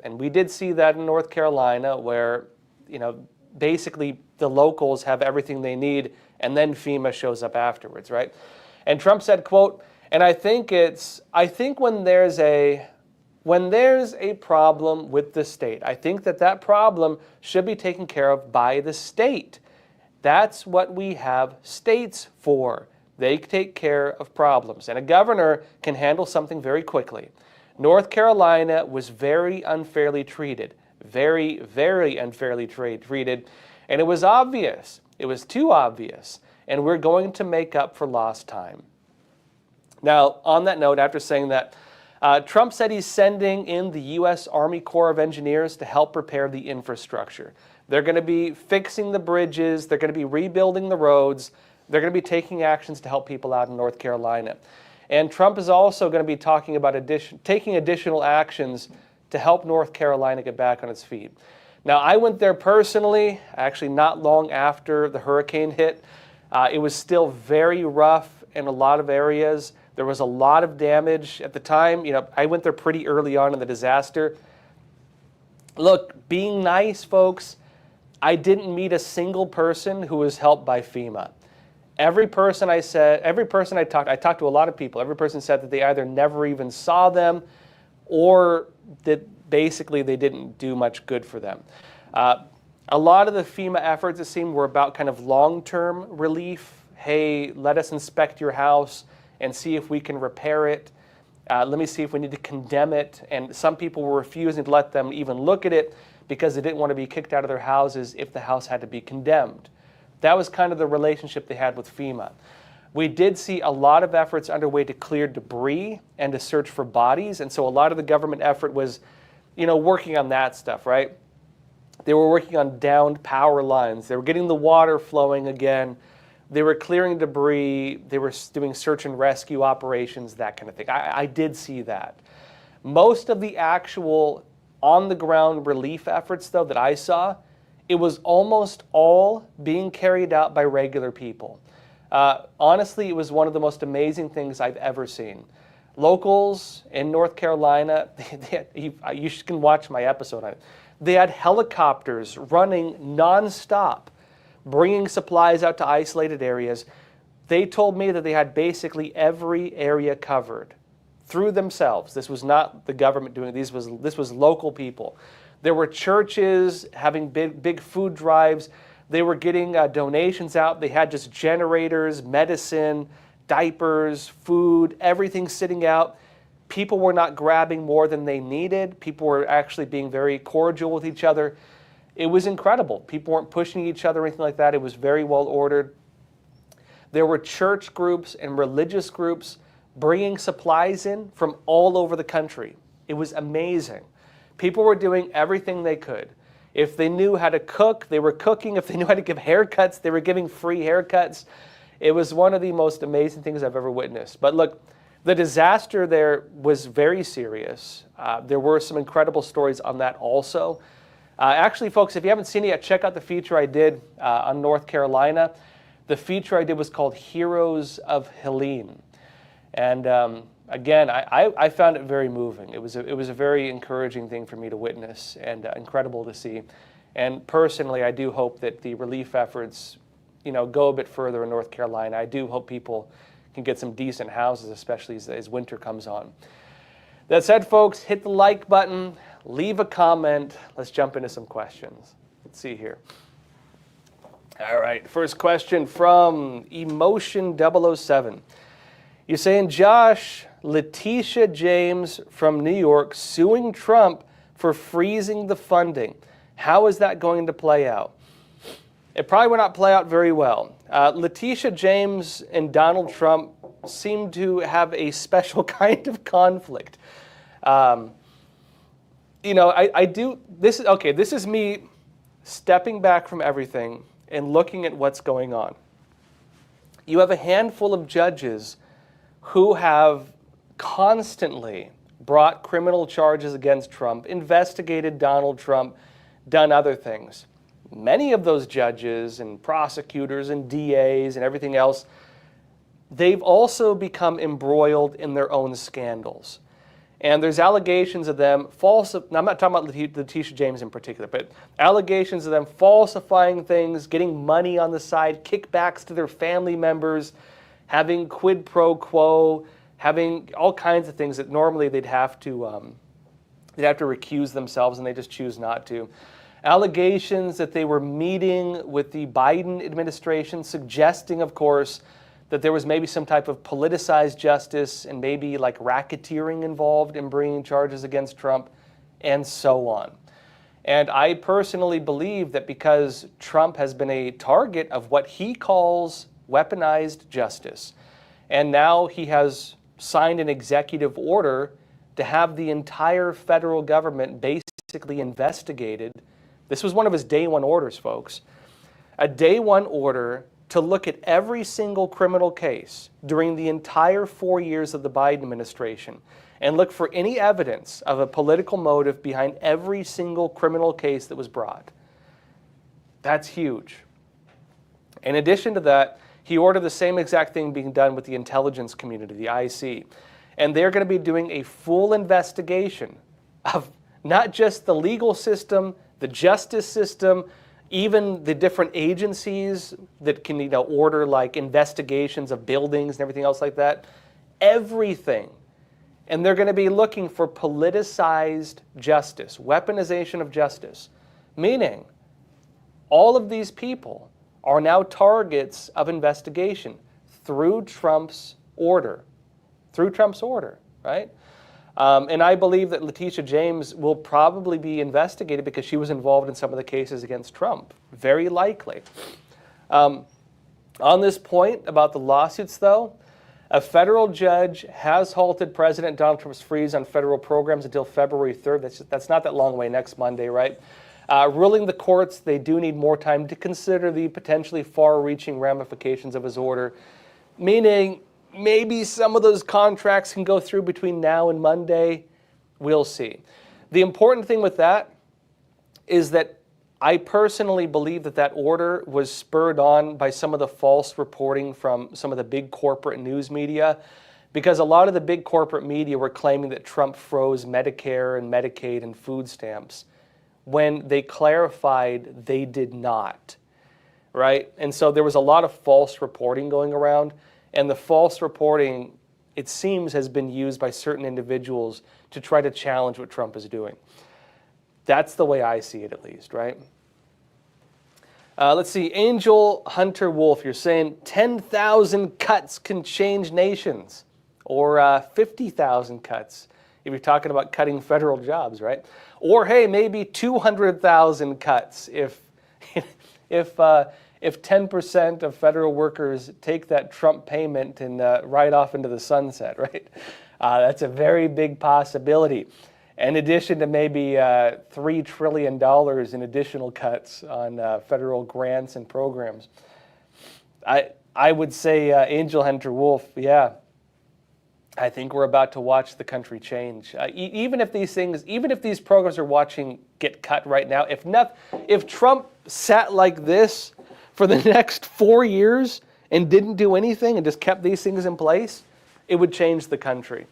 And we did see that in North Carolina where, basically the locals have everything they need and then FEMA shows up afterwards, right? And Trump said, quote, and I think when there's a problem with the state, I think that problem should be taken care of by the state. That's what we have states for. They take care of problems. And a governor can handle something very quickly. North Carolina was very unfairly treated. Very, very unfairly treated. And it was obvious. It was too obvious. And we're going to make up for lost time. Now, on that note, after saying that, Trump said he's sending in the U.S. Army Corps of Engineers to help repair the infrastructure. They're going to be fixing the bridges. They're going to be rebuilding the roads. They're going to be taking actions to help people out in North Carolina. And Trump is also going to be talking about taking additional actions to help North Carolina get back on its feet. Now, I went there personally, actually not long after the hurricane hit. It was still very rough in a lot of areas. There was a lot of damage at the time. You know, I went there pretty early on in the disaster. Look, being nice, folks, I didn't meet a single person who was helped by FEMA. Every person I talked to a lot of people. Every person said that they either never even saw them or that basically they didn't do much good for them. A lot of the FEMA efforts, it seemed, were about kind of long-term relief. Hey, let us inspect your house and see if we can repair it. Let me see if we need to condemn it. And some people were refusing to let them even look at it because they didn't want to be kicked out of their houses if the house had to be condemned. That was kind of the relationship they had with FEMA. We did see a lot of efforts underway to clear debris and to search for bodies. And so a lot of the government effort was, working on that stuff, right? They were working on downed power lines. They were getting the water flowing again. They were clearing debris. They were doing search and rescue operations, that kind of thing. I did see that. Most of the actual on-the-ground relief efforts, though, that I saw, it was almost all being carried out by regular people. Honestly, it was one of the most amazing things I've ever seen. Locals in North Carolina, you can watch my episode on it. They had helicopters running nonstop, bringing supplies out to isolated areas. They told me that they had basically every area covered through themselves. This was not the government doing it. This was local people. There were churches having big food drives. They were getting donations out. They had just generators, medicine, diapers, food, everything sitting out. People were not grabbing more than they needed. People were actually being very cordial with each other. It was incredible. People weren't pushing each other or anything like that. It was very well ordered. There were church groups and religious groups bringing supplies in from all over the country. It was amazing. People were doing everything they could. If they knew how to cook, they were cooking. If they knew how to give haircuts, they were giving free haircuts. It was one of the most amazing things I've ever witnessed. But look, the disaster there was very serious. There were some incredible stories on that also. Actually, folks, if you haven't seen it yet, check out the feature I did on North Carolina. The feature I did was called Heroes of Helene. And again, I found it very moving. It was a very encouraging thing for me to witness and incredible to see. And personally, I do hope that the relief efforts, go a bit further in North Carolina. I do hope people can get some decent houses, especially as winter comes on. That said, folks, hit the like button, leave a comment. Let's jump into some questions. Let's see here. All right, first question from Emotion007. You're saying, Josh, Letitia James from New York suing Trump for freezing the funding. How is that going to play out? It probably will not play out very well. Letitia James and Donald Trump seem to have a special kind of conflict. This is me stepping back from everything and looking at what's going on. You have a handful of judges who have constantly brought criminal charges against Trump, investigated Donald Trump, done other things. Many of those judges and prosecutors and DAs and everything else, they've also become embroiled in their own scandals. And there's allegations of them I'm not talking about Letitia James in particular, but allegations of them falsifying things, getting money on the side, kickbacks to their family members, having quid pro quo, having all kinds of things that normally they'd have to recuse themselves, and they just choose not to. Allegations that they were meeting with the Biden administration, suggesting, of course, that there was maybe some type of politicized justice and maybe like racketeering involved in bringing charges against Trump, and so on. And I personally believe that because Trump has been a target of what he calls weaponized justice, and now he has signed an executive order to have the entire federal government basically investigated. This was one of his day one orders, folks. A day one order to look at every single criminal case during the entire 4 years of the Biden administration and look for any evidence of a political motive behind every single criminal case that was brought. That's huge. In addition to that, he ordered the same exact thing being done with the intelligence community, the IC. And they're going to be doing a full investigation of not just the legal system, the justice system, even the different agencies that can order like investigations of buildings and everything else like that. Everything. And they're going to be looking for politicized justice, weaponization of justice. Meaning, all of these people are now targets of investigation through Trump's order. Through Trump's order, right? And I believe that Letitia James will probably be investigated because she was involved in some of the cases against Trump. Very likely. On this point about the lawsuits, though, a federal judge has halted President Donald Trump's freeze on federal programs until February 3rd. That's not that long away, next Monday, right? Ruling the courts they do need more time to consider the potentially far-reaching ramifications of his order, meaning maybe some of those contracts can go through between now and Monday. We'll see. The important thing with that is that I personally believe that that order was spurred on by some of the false reporting from some of the big corporate news media, because a lot of the big corporate media were claiming that Trump froze Medicare and Medicaid and food stamps when they clarified they did not, right? And so there was a lot of false reporting going around. And the false reporting, it seems, has been used by certain individuals to try to challenge what Trump is doing. That's the way I see it, at least, right? Let's see. Angel Hunter Wolf, you're saying 10,000 cuts can change nations, or 50,000 cuts if you're talking about cutting federal jobs, right? Or, hey, maybe 200,000 cuts if 10% of federal workers take that Trump payment and ride off into the sunset, right? That's a very big possibility. In addition to maybe $3 trillion in additional cuts on federal grants and programs. I would say, Angel Hunter Wolf, yeah, I think we're about to watch the country change. Even if these programs are watching get cut right now, if Trump sat like this for the next 4 years and didn't do anything and just kept these things in place, it would change the country.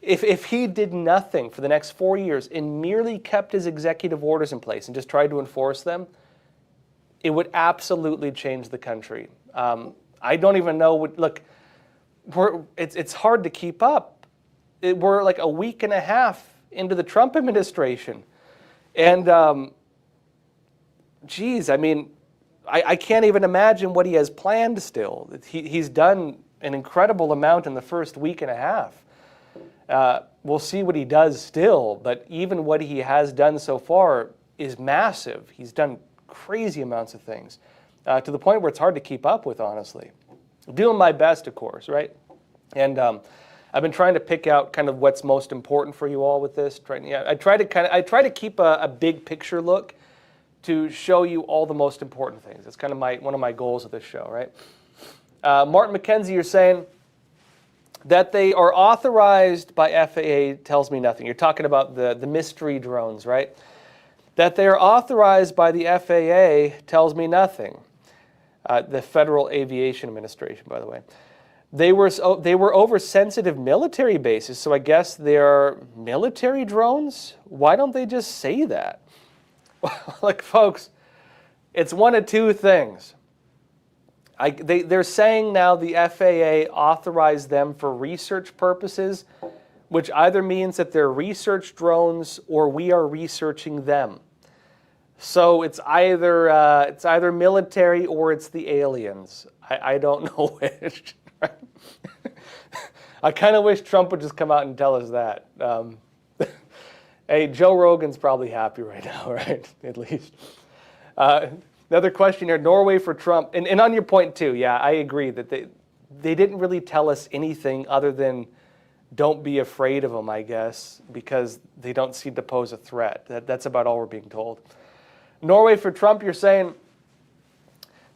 If he did nothing for the next 4 years and merely kept his executive orders in place and just tried to enforce them, it would absolutely change the country. I don't even know look, it's hard to keep up. We're like a week and a half into the Trump administration. And, geez, I mean, I can't even imagine what he has planned still. He's done an incredible amount in the first week and a half. We'll see what he does still, but even what he has done so far is massive. He's done crazy amounts of things to the point where it's hard to keep up with, honestly. Doing my best, of course, right? And I've been trying to pick out kind of what's most important for you all with this. I try to keep a big picture look to show you all the most important things. That's kind of one of my goals of this show, right? Martin McKenzie, you're saying that they are authorized by FAA tells me nothing. You're talking about the mystery drones, right? That they are authorized by the FAA tells me nothing. The Federal Aviation Administration, by the way. They were over sensitive military bases, so I guess they are military drones? Why don't they just say that? Like, folks, it's one of two things. They're saying now the FAA authorized them for research purposes, which either means that they're research drones or we are researching them. So it's either military or it's the aliens. I don't know which. I kind of wish Trump would just come out and tell us that. Hey, Joe Rogan's probably happy right now, right? At least. Another question here, Norway for Trump. And on your point too, yeah, I agree that they didn't really tell us anything other than don't be afraid of them, I guess, because they don't seem to pose a threat. That's about all we're being told. Norway for Trump, you're saying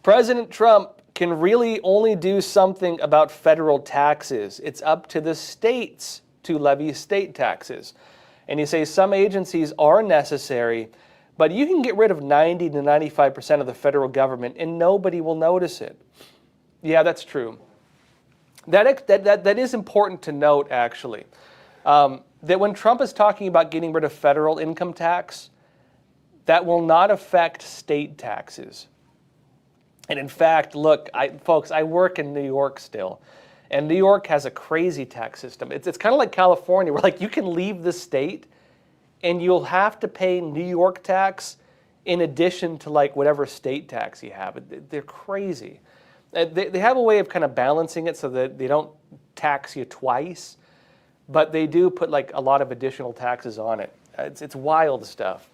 President Trump can really only do something about federal taxes. It's up to the states to levy state taxes. And you say some agencies are necessary, but you can get rid of 90 to 95% of the federal government and nobody will notice it. Yeah, that's true. That is important to note, actually. That when Trump is talking about getting rid of federal income tax, that will not affect state taxes. And in fact, look, folks, I work in New York still. And New York has a crazy tax system. It's kind of like California, where like you can leave the state and you'll have to pay New York tax in addition to like whatever state tax you have. They're crazy. They have a way of kind of balancing it so that they don't tax you twice, but they do put like a lot of additional taxes on it. It's wild stuff.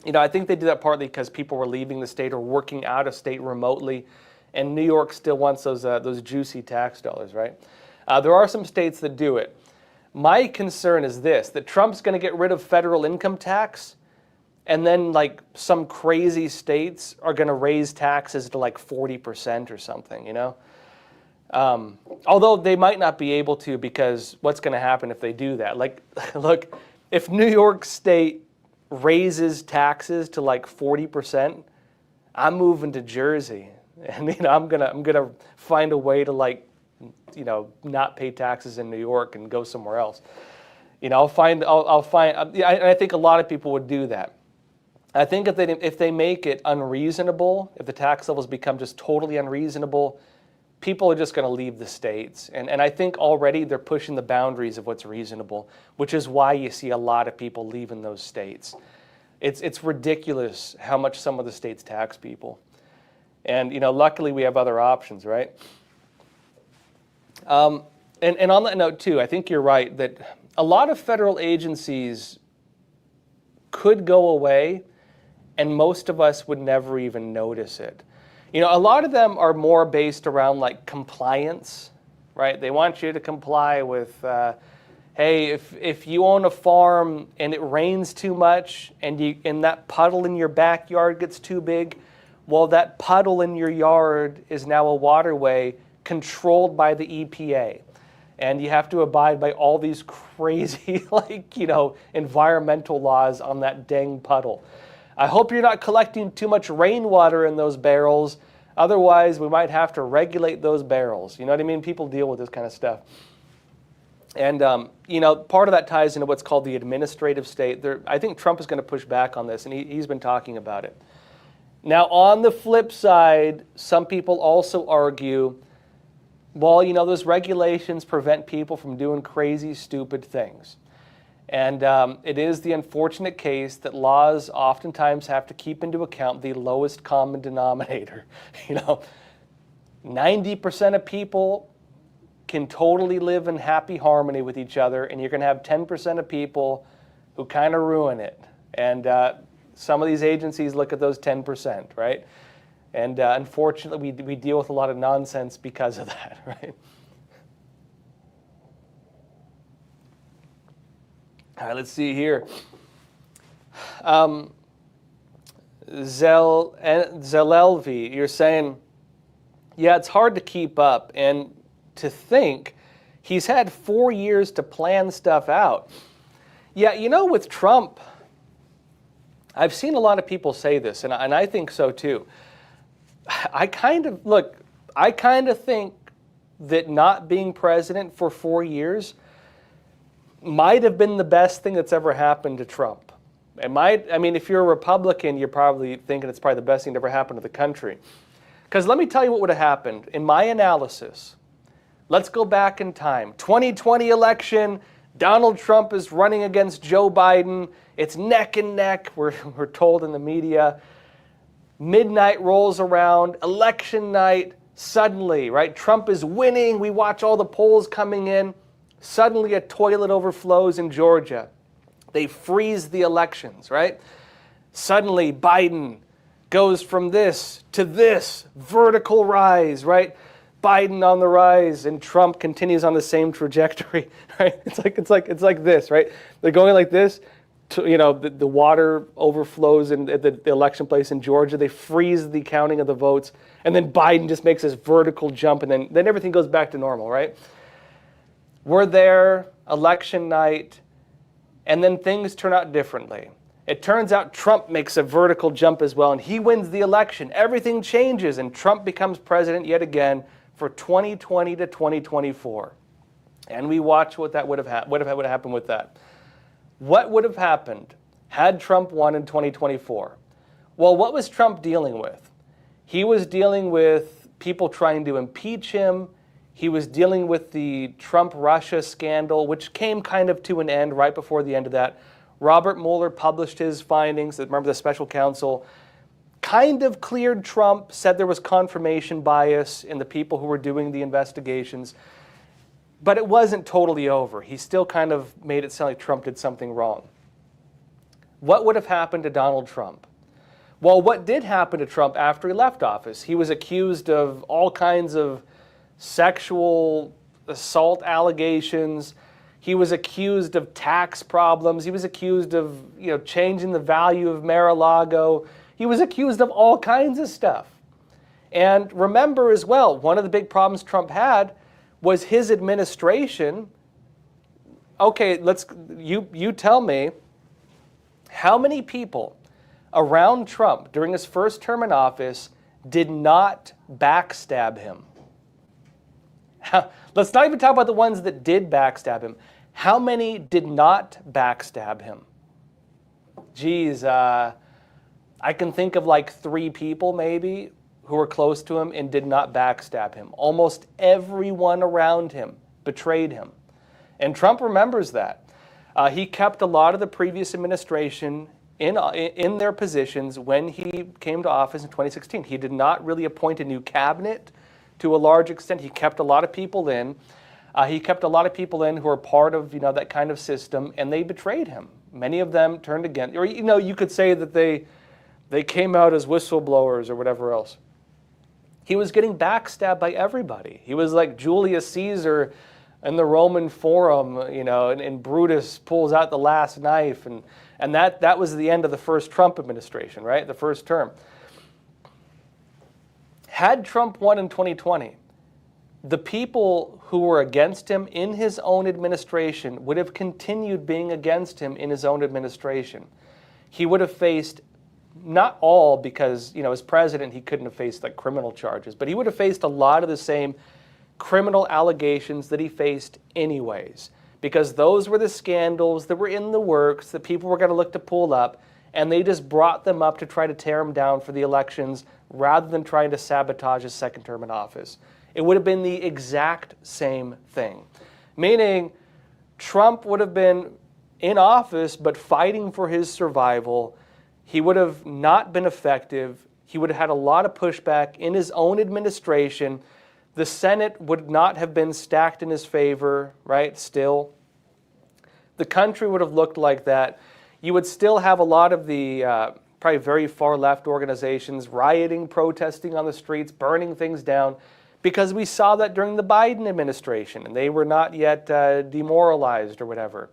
You know, I think they do that partly because people were leaving the state or working out of state remotely, and New York still wants those juicy tax dollars, right? There are some states that do it. My concern is this, that Trump's going to get rid of federal income tax, and then like some crazy states are going to raise taxes to like 40% or something, you know? Although they might not be able to, because what's going to happen if they do that? Like, look, if New York State raises taxes to like 40%, I'm moving to Jersey, and you know I'm gonna find a way to like, you know, not pay taxes in New York and go somewhere else. You know, I think a lot of people would do that. I think if they make it unreasonable, if the tax levels become just totally unreasonable, people are just going to leave the states. And I think already they're pushing the boundaries of what's reasonable, which is why you see a lot of people leaving those states. It's ridiculous how much some of the states tax people. And, you know, luckily we have other options, right? And on that note, too, I think you're right that a lot of federal agencies could go away and most of us would never even notice it. You know, a lot of them are more based around like compliance, right? They want you to comply with, hey, if you own a farm and it rains too much and that puddle in your backyard gets too big, well, that puddle in your yard is now a waterway controlled by the EPA. And you have to abide by all these crazy, like, you know, environmental laws on that dang puddle. I hope you're not collecting too much rainwater in those barrels. Otherwise, we might have to regulate those barrels. You know what I mean? People deal with this kind of stuff. And, you know, part of that ties into what's called the administrative state. I think Trump is going to push back on this, and he's been talking about it. Now, on the flip side, some people also argue, well, you know, those regulations prevent people from doing crazy, stupid things. And it is the unfortunate case that laws oftentimes have to keep into account the lowest common denominator. You know, 90% of people can totally live in happy harmony with each other, and you're going to have 10% of people who kind of ruin it. And some of these agencies look at those 10%, right? And unfortunately, we deal with a lot of nonsense because of that, right? All right, let's see here. Zelelvi, you're saying, yeah, it's hard to keep up and to think he's had 4 years to plan stuff out. Yeah, you know, with Trump, I've seen a lot of people say this, and I think so too. I kind of think that not being president for 4 years might have been the best thing that's ever happened to Trump. It might, I mean, if you're a Republican, you're probably thinking it's probably the best thing that ever happened to the country. Because let me tell you what would have happened. In my analysis, let's go back in time. 2020 election, Donald Trump is running against Joe Biden. It's neck and neck, we're told in the media. Midnight rolls around, election night, suddenly, right? Trump is winning. We watch all the polls coming in. Suddenly a toilet overflows in Georgia. They freeze the elections, right? Suddenly Biden goes from this to this vertical rise, right? Biden on the rise and Trump continues on the same trajectory, right? It's like this, right? They're going like this. The water overflows at the election place in Georgia. They freeze the counting of the votes, and then Biden just makes this vertical jump, and then everything goes back to normal, right? We're there, election night, and then things turn out differently. It turns out Trump makes a vertical jump as well, and he wins the election. Everything changes, and Trump becomes president yet again for 2020 to 2024. And we watch what that would have happened with that. What would have happened had Trump won in 2024? Well, what was Trump dealing with? He was dealing with people trying to impeach him. He was dealing with the Trump-Russia scandal, which came kind of to an end right before the end of that. Robert Mueller published his findings. Remember, the special counsel kind of cleared Trump, said there was confirmation bias in the people who were doing the investigations. But it wasn't totally over. He still kind of made it sound like Trump did something wrong. What would have happened to Donald Trump? Well, what did happen to Trump after he left office? He was accused of all kinds of sexual assault allegations. He was accused of tax problems. He was accused of, changing the value of Mar-a-Lago. He was accused of all kinds of stuff. And remember as well, one of the big problems Trump had was his administration. Okay, you tell me, how many people around Trump during his first term in office did not backstab him? Let's not even talk about the ones that did backstab him. How many did not backstab him? Geez, I can think of like 3 people maybe who were close to him and did not backstab him. Almost everyone around him betrayed him. And Trump remembers that. He kept a lot of the previous administration in their positions when he came to office in 2016. He did not really appoint a new cabinet to a large extent. He kept a lot of people in. He kept a lot of people in who were part of that kind of system, and they betrayed him. Many of them turned against, or you could say that they came out as whistleblowers or whatever else. He was getting backstabbed by everybody. He was like Julius Caesar in the Roman Forum, and Brutus pulls out the last knife, and that was the end of the first Trump administration, right? The first term. Had Trump won in 2020, the people who were against him in his own administration would have continued being against him in his own administration. He would have faced, not all, because as president he couldn't have faced like criminal charges, but he would have faced a lot of the same criminal allegations that he faced anyways, because those were the scandals that were in the works that people were going to look to pull up, and they just brought them up to try to tear him down for the elections rather than trying to sabotage his second term in office. It would have been the exact same thing, meaning Trump would have been in office but fighting for his survival. He would have not been effective. He would have had a lot of pushback in his own administration. The Senate would not have been stacked in his favor, right, still. The country would have looked like that. You would still have a lot of the probably very far left organizations rioting, protesting on the streets, burning things down, because we saw that during the Biden administration, and they were not yet demoralized or whatever.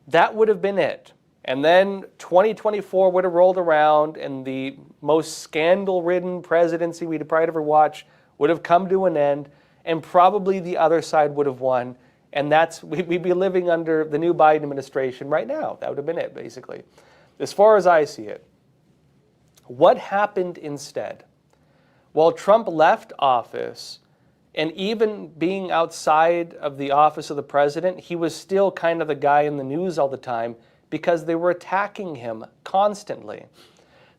That would have been it. And then 2024 would have rolled around, and the most scandal-ridden presidency we'd probably ever watched would have come to an end, and probably the other side would have won. And we'd be living under the new Biden administration right now. That would have been it, basically, as far as I see it. What happened instead? Well, Trump left office, And even being outside of the office of the president, he was still kind of the guy in the news all the time because they were attacking him constantly.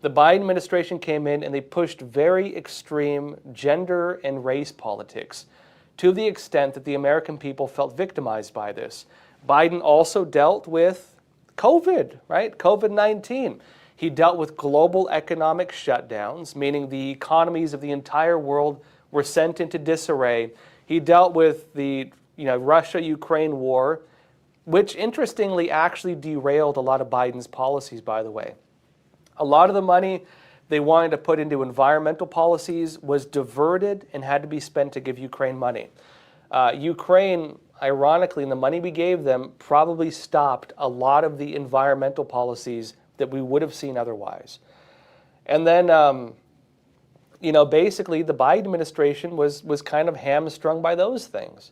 The Biden administration came in and they pushed very extreme gender and race politics to the extent that the American people felt victimized by this. Biden also dealt with COVID, right? COVID-19. He dealt with global economic shutdowns, meaning the economies of the entire world were sent into disarray. He dealt with the Russia-Ukraine war, which interestingly actually derailed a lot of Biden's policies, by the way. A lot of the money they wanted to put into environmental policies was diverted and had to be spent to give Ukraine money. Ukraine, ironically, and the money we gave them probably stopped a lot of the environmental policies that we would have seen otherwise. And then, basically the Biden administration was kind of hamstrung by those things.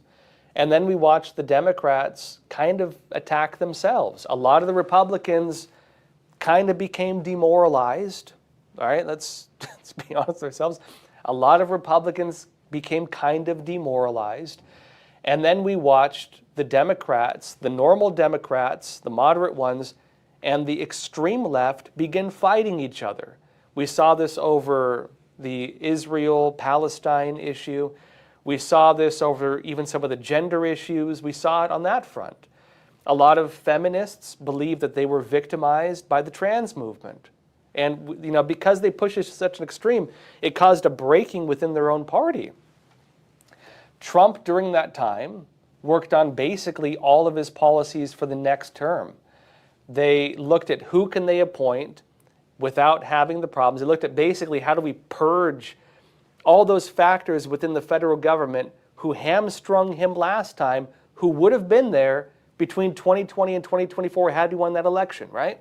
And then we watched the Democrats kind of attack themselves. A lot of the Republicans kind of became demoralized. All right, let's be honest with ourselves. A lot of Republicans became kind of demoralized. And then we watched the Democrats, the normal Democrats, the moderate ones, and the extreme left begin fighting each other. We saw this over the Israel-Palestine issue. We saw this over even some of the gender issues. We saw it on that front. A lot of feminists believe that they were victimized by the trans movement. And because they pushed it to such an extreme, it caused a breaking within their own party. Trump, during that time, worked on basically all of his policies for the next term. They looked at who can they appoint without having the problems. They looked at basically how do we purge all those factors within the federal government who hamstrung him last time, who would have been there between 2020 and 2024 had he won that election, right?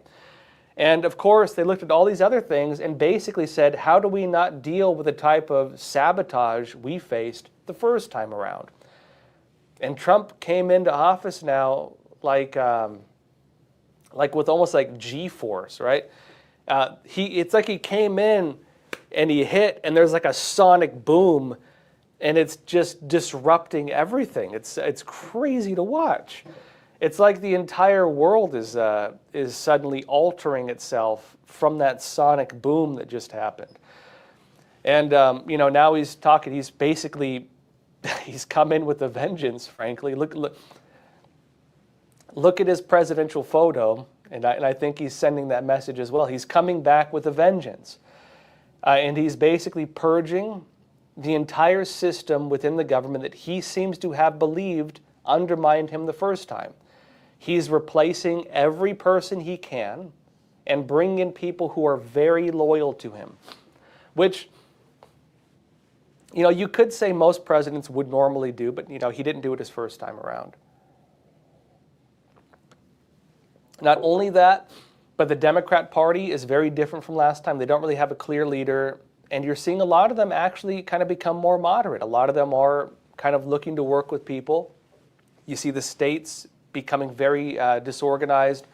And of course, they looked at all these other things and basically said, how do we not deal with the type of sabotage we faced the first time around? And Trump came into office now like with almost like G-force, right? It's like he came in and he hit and there's like a sonic boom and it's just disrupting everything. It's crazy to watch. It's like the entire world is suddenly altering itself from that sonic boom that just happened. And now he's talking. He's basically he's come in with a vengeance. Frankly, look at his presidential photo, and I think he's sending that message as well. He's coming back with a vengeance, and he's basically purging the entire system within the government that he seems to have believed undermined him the first time. He's replacing every person he can and bringing in people who are very loyal to him, which, you could say most presidents would normally do, but, he didn't do it his first time around. Not only that, but the Democrat Party is very different from last time. They don't really have a clear leader, and you're seeing a lot of them actually kind of become more moderate. A lot of them are kind of looking to work with people. You see the states becoming very disorganized.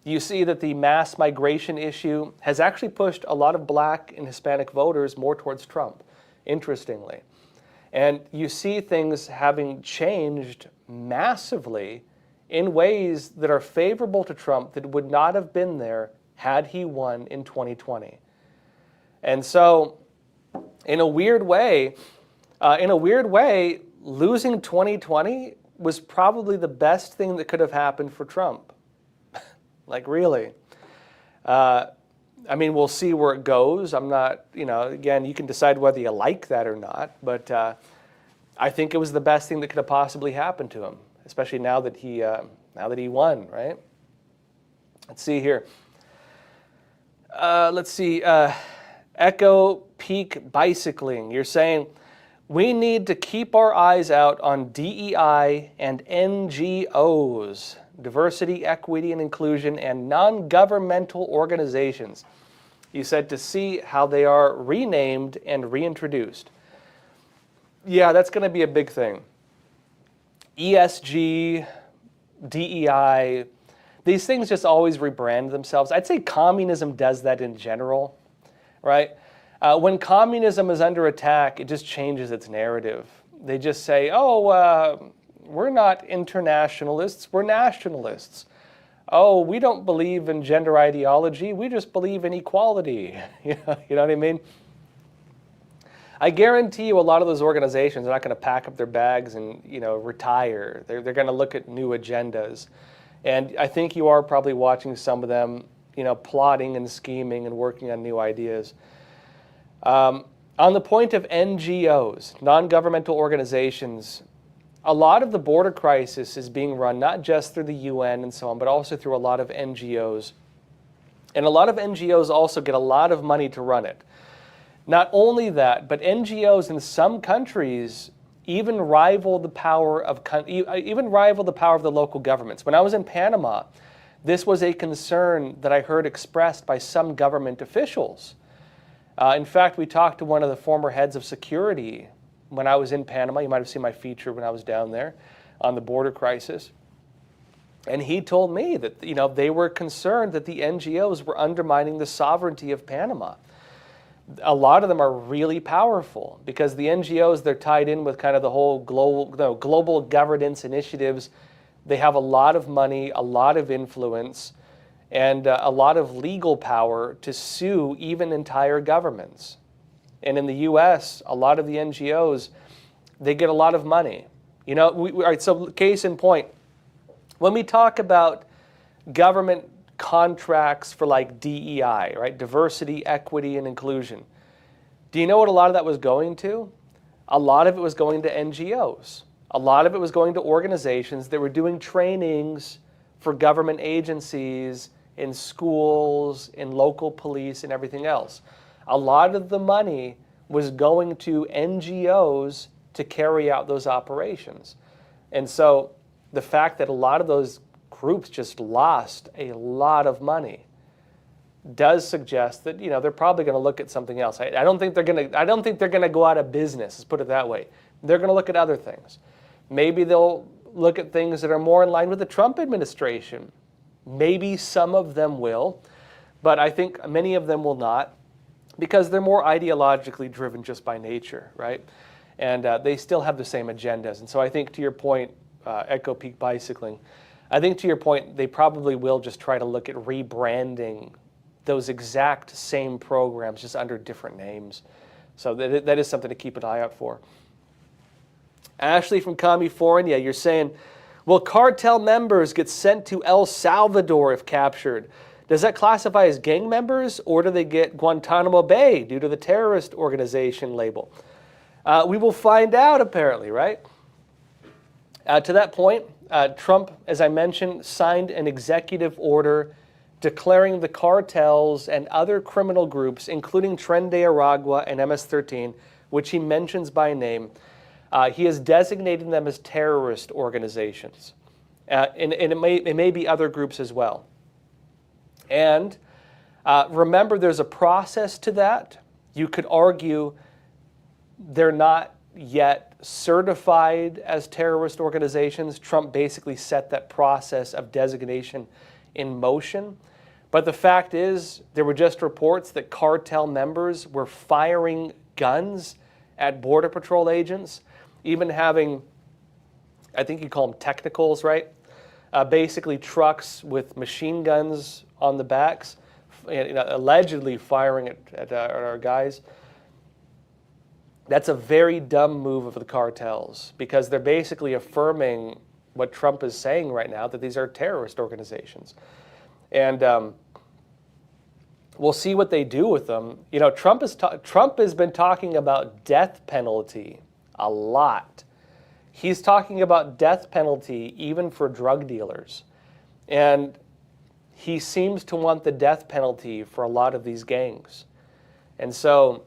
You see that the mass migration issue has actually pushed a lot of Black and Hispanic voters more towards Trump, interestingly. And you see things having changed massively in ways that are favorable to Trump that would not have been there had he won in 2020. And so, in a weird way, losing 2020 was probably the best thing that could have happened for Trump. Like, really. We'll see where it goes. I'm not, again, you can decide whether you like that or not, but I think it was the best thing that could have possibly happened to him, especially now that he won, right? Let's see here. Echo Peak Bicycling. You're saying, we need to keep our eyes out on DEI and NGOs, diversity, equity, and inclusion, and non-governmental organizations. You said to see how they are renamed and reintroduced. Yeah, that's going to be a big thing. ESG, DEI, these things just always rebrand themselves. I'd say communism does that in general, right? When communism is under attack, it just changes its narrative. they just say, oh, we're not internationalists, we're nationalists. Oh, we don't believe in gender ideology, we just believe in equality. You know what I mean? I guarantee you a lot of those organizations are not going to pack up their bags and, retire. They're going to look at new agendas. And I think you are probably watching some of them, plotting and scheming and working on new ideas. On the point of NGOs, non-governmental organizations, a lot of the border crisis is being run not just through the UN and so on, but also through a lot of NGOs. And a lot of NGOs also get a lot of money to run it. Not only that, but NGOs in some countries even rival the power of the local governments. When I was in Panama, this was a concern that I heard expressed by some government officials. In fact, we talked to one of the former heads of security when I was in Panama. You might have seen my feature when I was down there on the border crisis. And he told me that they were concerned that the NGOs were undermining the sovereignty of Panama. A lot of them are really powerful because the NGOs, they're tied in with kind of the whole global governance initiatives. They have a lot of money, a lot of influence, and a lot of legal power to sue even entire governments. And in the U.S., a lot of the NGOs, they get a lot of money. All right, so case in point, when we talk about government contracts for like DEI, right? Diversity, equity, and inclusion. Do you know what a lot of that was going to? A lot of it was going to NGOs. A lot of it was going to organizations that were doing trainings for government agencies, in schools, in local police, and everything else. A lot of the money was going to NGOs to carry out those operations. And so the fact that a lot of those groups just lost a lot of money does suggest that they're probably going to look at something else. I don't think they're going to go out of business. Let's put it that way. They're going to look at other things. Maybe they'll look at things that are more in line with the Trump administration. Maybe some of them will, but I think many of them will not, because they're more ideologically driven just by nature, right? And they still have the same agendas. And so I think, to your point, Echo Peak Bicycling, I think to your point, they probably will just try to look at rebranding those exact same programs just under different names. So that is something to keep an eye out for. Ashley from California, you're saying, will cartel members get sent to El Salvador if captured? Does that classify as gang members, or do they get Guantanamo Bay due to the terrorist organization label? We will find out, apparently, right? To that point, Trump, as I mentioned, signed an executive order declaring the cartels and other criminal groups, including Tren de Aragua and MS-13, which he mentions by name, he is designating them as terrorist organizations. And it may be other groups as well. And remember, there's a process to that. You could argue they're not yet certified as terrorist organizations. Trump basically set that process of designation in motion. But the fact is, there were just reports that cartel members were firing guns at Border Patrol agents, even having, I think you call them technicals, right? Basically trucks with machine guns on the backs, allegedly firing at our guys. That's a very dumb move of the cartels, because they're basically affirming what Trump is saying right now, that these are terrorist organizations. And we'll see what they do with them. Trump has been talking about death penalty a lot. He's talking about death penalty even for drug dealers. And he seems to want the death penalty for a lot of these gangs. And so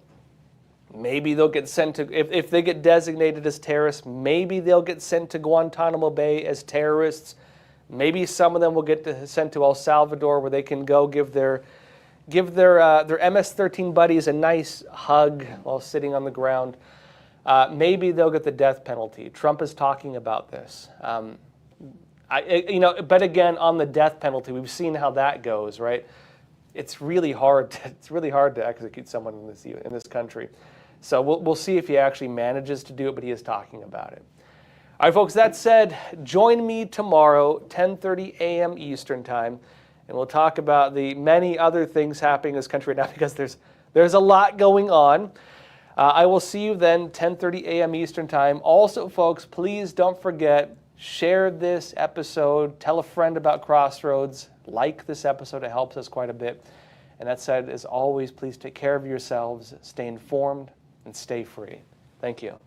maybe they'll get sent to, if they get designated as terrorists, maybe they'll get sent to Guantanamo Bay as terrorists. Maybe some of them will get sent to El Salvador, where they can go give their MS-13 buddies a nice hug while sitting on the ground. Maybe they'll get the death penalty. Trump is talking about this. But again, on the death penalty, we've seen how that goes, right? It's really hard to execute someone in this country. So we'll see if he actually manages to do it, but he is talking about it. All right, folks, that said, join me tomorrow, 10:30 a.m. Eastern Time, and we'll talk about the many other things happening in this country right now because there's a lot going on. I will see you then, 10:30 a.m. Eastern Time. Also, folks, please don't forget, share this episode, tell a friend about Crossroads, like this episode, it helps us quite a bit. And that said, as always, please take care of yourselves, stay informed, and stay free. Thank you.